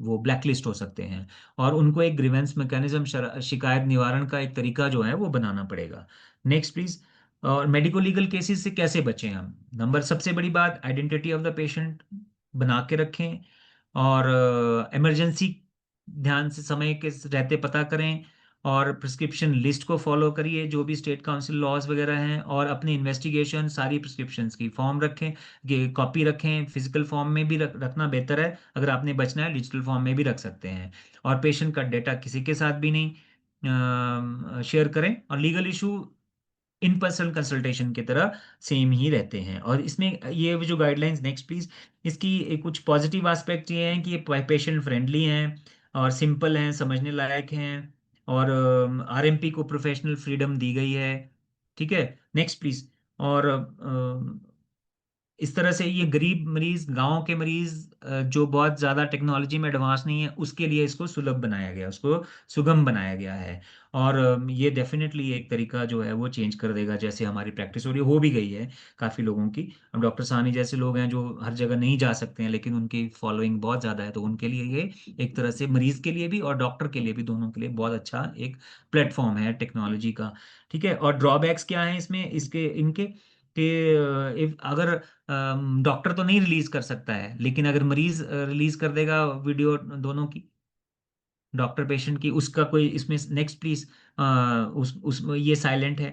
वो ब्लैकलिस्ट हो सकते हैं। और उनको एक ग्रीवेंस मैकेनिज्म, शिकायत निवारण का एक तरीका जो है वो बनाना पड़ेगा। Next please. और मेडिको लीगल केसेस से कैसे बचें हम? नंबर सबसे बड़ी बात, आइडेंटिटी ऑफ द पेशेंट बना के रखें। और इमरजेंसी ध्यान से समय के रहते पता करें। और प्रिस्क्रिप्शन लिस्ट को फॉलो करिए जो भी स्टेट काउंसिल लॉज वगैरह हैं। और अपनी इन्वेस्टिगेशन सारी प्रिस्क्रिप्शंस की फॉर्म रखें, ये कॉपी रखें, फिजिकल फॉर्म में भी रखना बेहतर है, अगर आपने बचना है डिजिटल फॉर्म में भी रख सकते हैं। और पेशेंट का डेटा किसी के साथ भी नहीं शेयर करें। और legal issue in person consultation की तरह सेम ही रहते हैं। और इसमें ये जो गाइडलाइंस, नेक्स्ट प्लीज, इसकी कुछ पॉजिटिव एस्पेक्ट ये हैं कि ये पेशेंट फ्रेंडली हैं और सिंपल हैं, समझने लायक हैं। और आरएमपी को प्रोफेशनल फ्रीडम दी गई है। ठीक है, नेक्स्ट प्लीज। और इस तरह से ये गरीब मरीज, गांव के मरीज जो बहुत ज़्यादा टेक्नोलॉजी में एडवांस नहीं है, उसके लिए इसको सुलभ बनाया गया, उसको सुगम बनाया गया है। और ये डेफिनेटली एक तरीका जो है वो चेंज कर देगा, जैसे हमारी प्रैक्टिस हो रही हो भी गई है काफ़ी लोगों की। अब डॉक्टर साहनी जैसे लोग हैं जो हर जगह नहीं जा सकते हैं लेकिन उनकी फॉलोइंग बहुत ज़्यादा है, तो उनके लिए ये एक तरह से मरीज के लिए भी और डॉक्टर के लिए भी, दोनों के लिए बहुत अच्छा एक प्लेटफॉर्म है टेक्नोलॉजी का। ठीक है, और ड्रॉबैक्स क्या हैं इसमें, इसके इनके कि अगर डॉक्टर तो नहीं रिलीज कर सकता है, लेकिन अगर मरीज रिलीज कर देगा वीडियो दोनों की, डॉक्टर पेशेंट की, उसका कोई इसमें, नेक्स्ट प्लीज, उस ये साइलेंट है।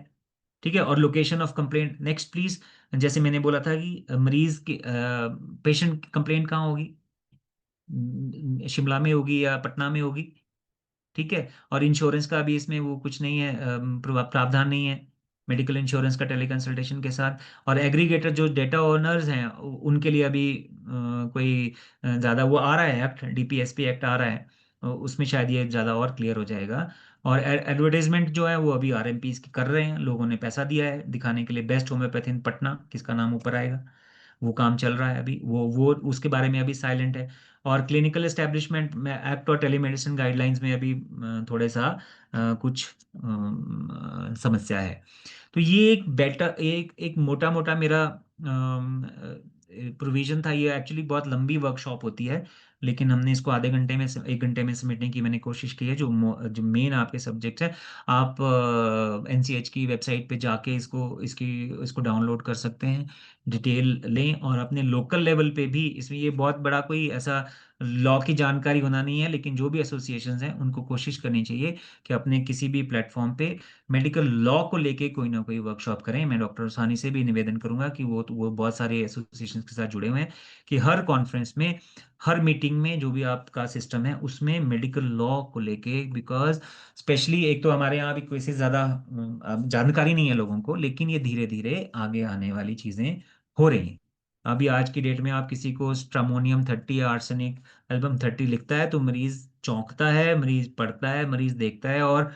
ठीक है, और location of complaint, next please. जैसे मैंने बोला था कि मरीज की पेशेंट की कंप्लेंट कहाँ होगी, शिमला में होगी या पटना में होगी। ठीक है, और इंश्योरेंस का भी इसमें वो कुछ नहीं है, प्रावधान नहीं है मेडिकल इंश्योरेंस का टेली कंसल्टेशन के साथ। और एग्रीगेटर जो डेटा ओनर्स हैं उनके लिए अभी कोई ज़्यादा वो आ रहा है एक्ट, डीपीएसपी एक्ट आ रहा है, उसमें शायद ये ज़्यादा और क्लियर हो जाएगा। और एडवर्टाइजमेंट जो है वो अभी आरएमपीज की कर रहे हैं, लोगों ने पैसा दिया है दिखाने के लिए, बेस्ट होम्योपैथी इन पटना, किसका नाम ऊपर आएगा। वो काम चल रहा है अभी, वो उसके बारे में अभी साइलेंट है। और क्लिनिकल एस्टेब्लिशमेंट में एक्ट और टेलीमेडिसिन गाइडलाइंस में अभी थोड़े सा कुछ समस्या है। तो ये एक बेटर एक एक मोटा मोटा मेरा प्रोविजन था। ये एक्चुअली बहुत लंबी वर्कशॉप होती है, लेकिन हमने इसको आधे घंटे में 1 घंटे में समेटने की मैंने कोशिश की है। जो मेन आपके सब्जेक्ट है, आप एनसीएच की वेबसाइट पे जाके इसको डाउनलोड कर सकते हैं, डिटेल लें। और अपने लोकल लेवल पे भी, इसमें ये बहुत बड़ा कोई ऐसा लॉ की जानकारी होना नहीं है, लेकिन जो भी एसोसिएशंस हैं उनको कोशिश करनी चाहिए कि अपने किसी भी प्लेटफॉर्म पे मेडिकल लॉ को लेके कोई ना कोई वर्कशॉप करें। मैं डॉक्टर सानी से भी निवेदन करूंगा कि वो बहुत सारे एसोसिएशंस के साथ जुड़े हुए हैं, कि हर कॉन्फ्रेंस में, हर मीटिंग में जो भी आपका सिस्टम है उसमें मेडिकल लॉ को लेके, बिकॉज स्पेशली एक तो हमारे यहाँ भी कोई से ज़्यादा जानकारी नहीं है लोगों को, लेकिन ये धीरे धीरे आगे आने वाली चीज़ें हो रही हैं। अभी आज की डेट में आप किसी को स्ट्रामोनियम 30 या आर्सेनिक एल्बम 30 लिखता है तो मरीज चौंकता है, मरीज पढ़ता है, मरीज देखता है, और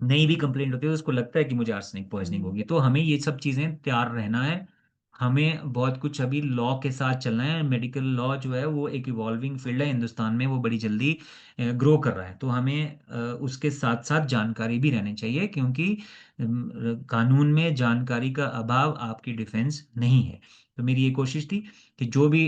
नई भी कंप्लेंट होती है तो उसको लगता है कि मुझे आर्सेनिक पॉइजनिंग होगी। तो हमें ये सब चीज़ें तैयार रहना है। हमें बहुत कुछ अभी लॉ के साथ चलना है। मेडिकल लॉ जो है वो एक इवॉल्विंग फील्ड है हिंदुस्तान में, वो बड़ी जल्दी ग्रो कर रहा है। तो हमें उसके साथ साथ जानकारी भी रहनी चाहिए, क्योंकि कानून में जानकारी का अभाव आपकी डिफेंस नहीं है। तो मेरी ये कोशिश थी कि जो भी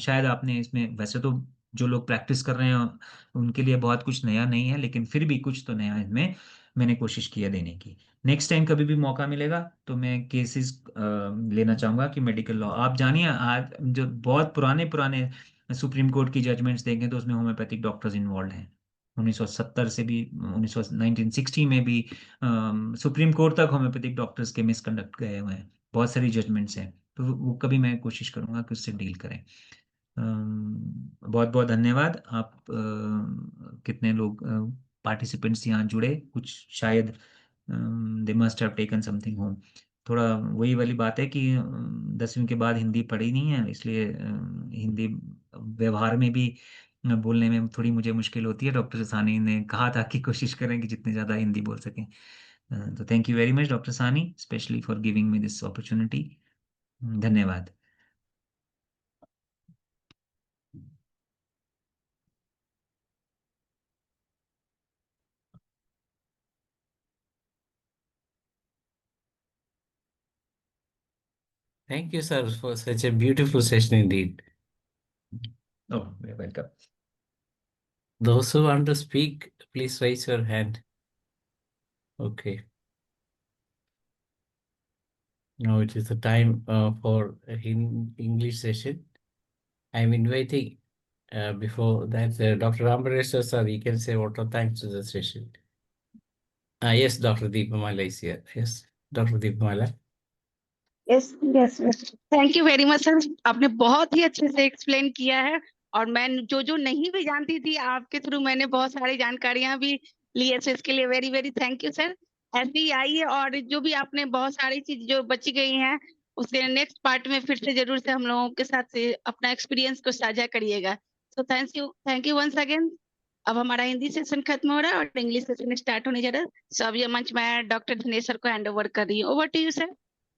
शायद आपने इसमें, वैसे तो जो लोग प्रैक्टिस कर रहे हैं उनके लिए बहुत कुछ नया नहीं है, लेकिन फिर भी कुछ तो नया इसमें मैंने कोशिश किया देने की। नेक्स्ट टाइम कभी भी मौका मिलेगा तो मैं केसेस लेना चाहूंगा कि मेडिकल लॉ, आप जानिए आज जो बहुत पुराने पुराने सुप्रीम कोर्ट की जजमेंट्स देखें तो उसमें होम्योपैथिक डॉक्टर्स इन्वॉल्व हैं। 1970 से भी, 1960 में भी सुप्रीम कोर्ट तक होम्योपैथिक डॉक्टर्स के मिसकंडक्ट गए हुए हैं, बहुत सारी जजमेंट्स हैं। तो वो कभी मैं कोशिश करूंगा कि उससे डील करें। बहुत बहुत धन्यवाद। आप कितने लोग पार्टिसिपेंट्स यहाँ जुड़े, कुछ शायद they must have taken something home. थोड़ा वही वाली बात है कि 10वीं के बाद हिंदी पढ़ी नहीं है, इसलिए हिंदी व्यवहार में भी बोलने में थोड़ी मुझे मुश्किल होती है। डॉक्टर सानी ने कहा था कि कोशिश करें कि जितने ज़्यादा हिंदी बोल सकें। तो thank you very much doctor Sani, specially for giving me this opportunity. धन्यवाद। Thank you, sir, for such a beautiful session indeed. Oh, you're welcome. Those who want to speak, please raise your hand. Okay. Now it is the time for English session. I'm inviting, before that, Dr. Ambaresh sir, you can say what are thanks to the session. Yes, Dr. Deepamala is here. Yes, Dr. Deepamala. Yes yes thank you very much sir, आपने बहुत ही अच्छे से explain किया है। और मैं जो नहीं भी जानती थी आपके थ्रू मैंने बहुत सारी जानकारियां भी ली है, तो इसके लिए very very thank you sir. ऐसे ही आइए, और जो भी आपने बहुत सारी चीज जो बची गई हैं उसके नेक्स्ट पार्ट में फिर से जरूर से हम लोगों के साथ से अपना एक्सपीरियंस को साझा करिएगा। So thank you once again. अब हमारा हिंदी सेशन खत्म हो रहा है और इंग्लिश सेशन स्टार्ट होने जा रहा है। सो अब ये मंच मैं डॉक्टर दिनेश सर को हैंड ओवर कर रही हूँ। Over to you sir.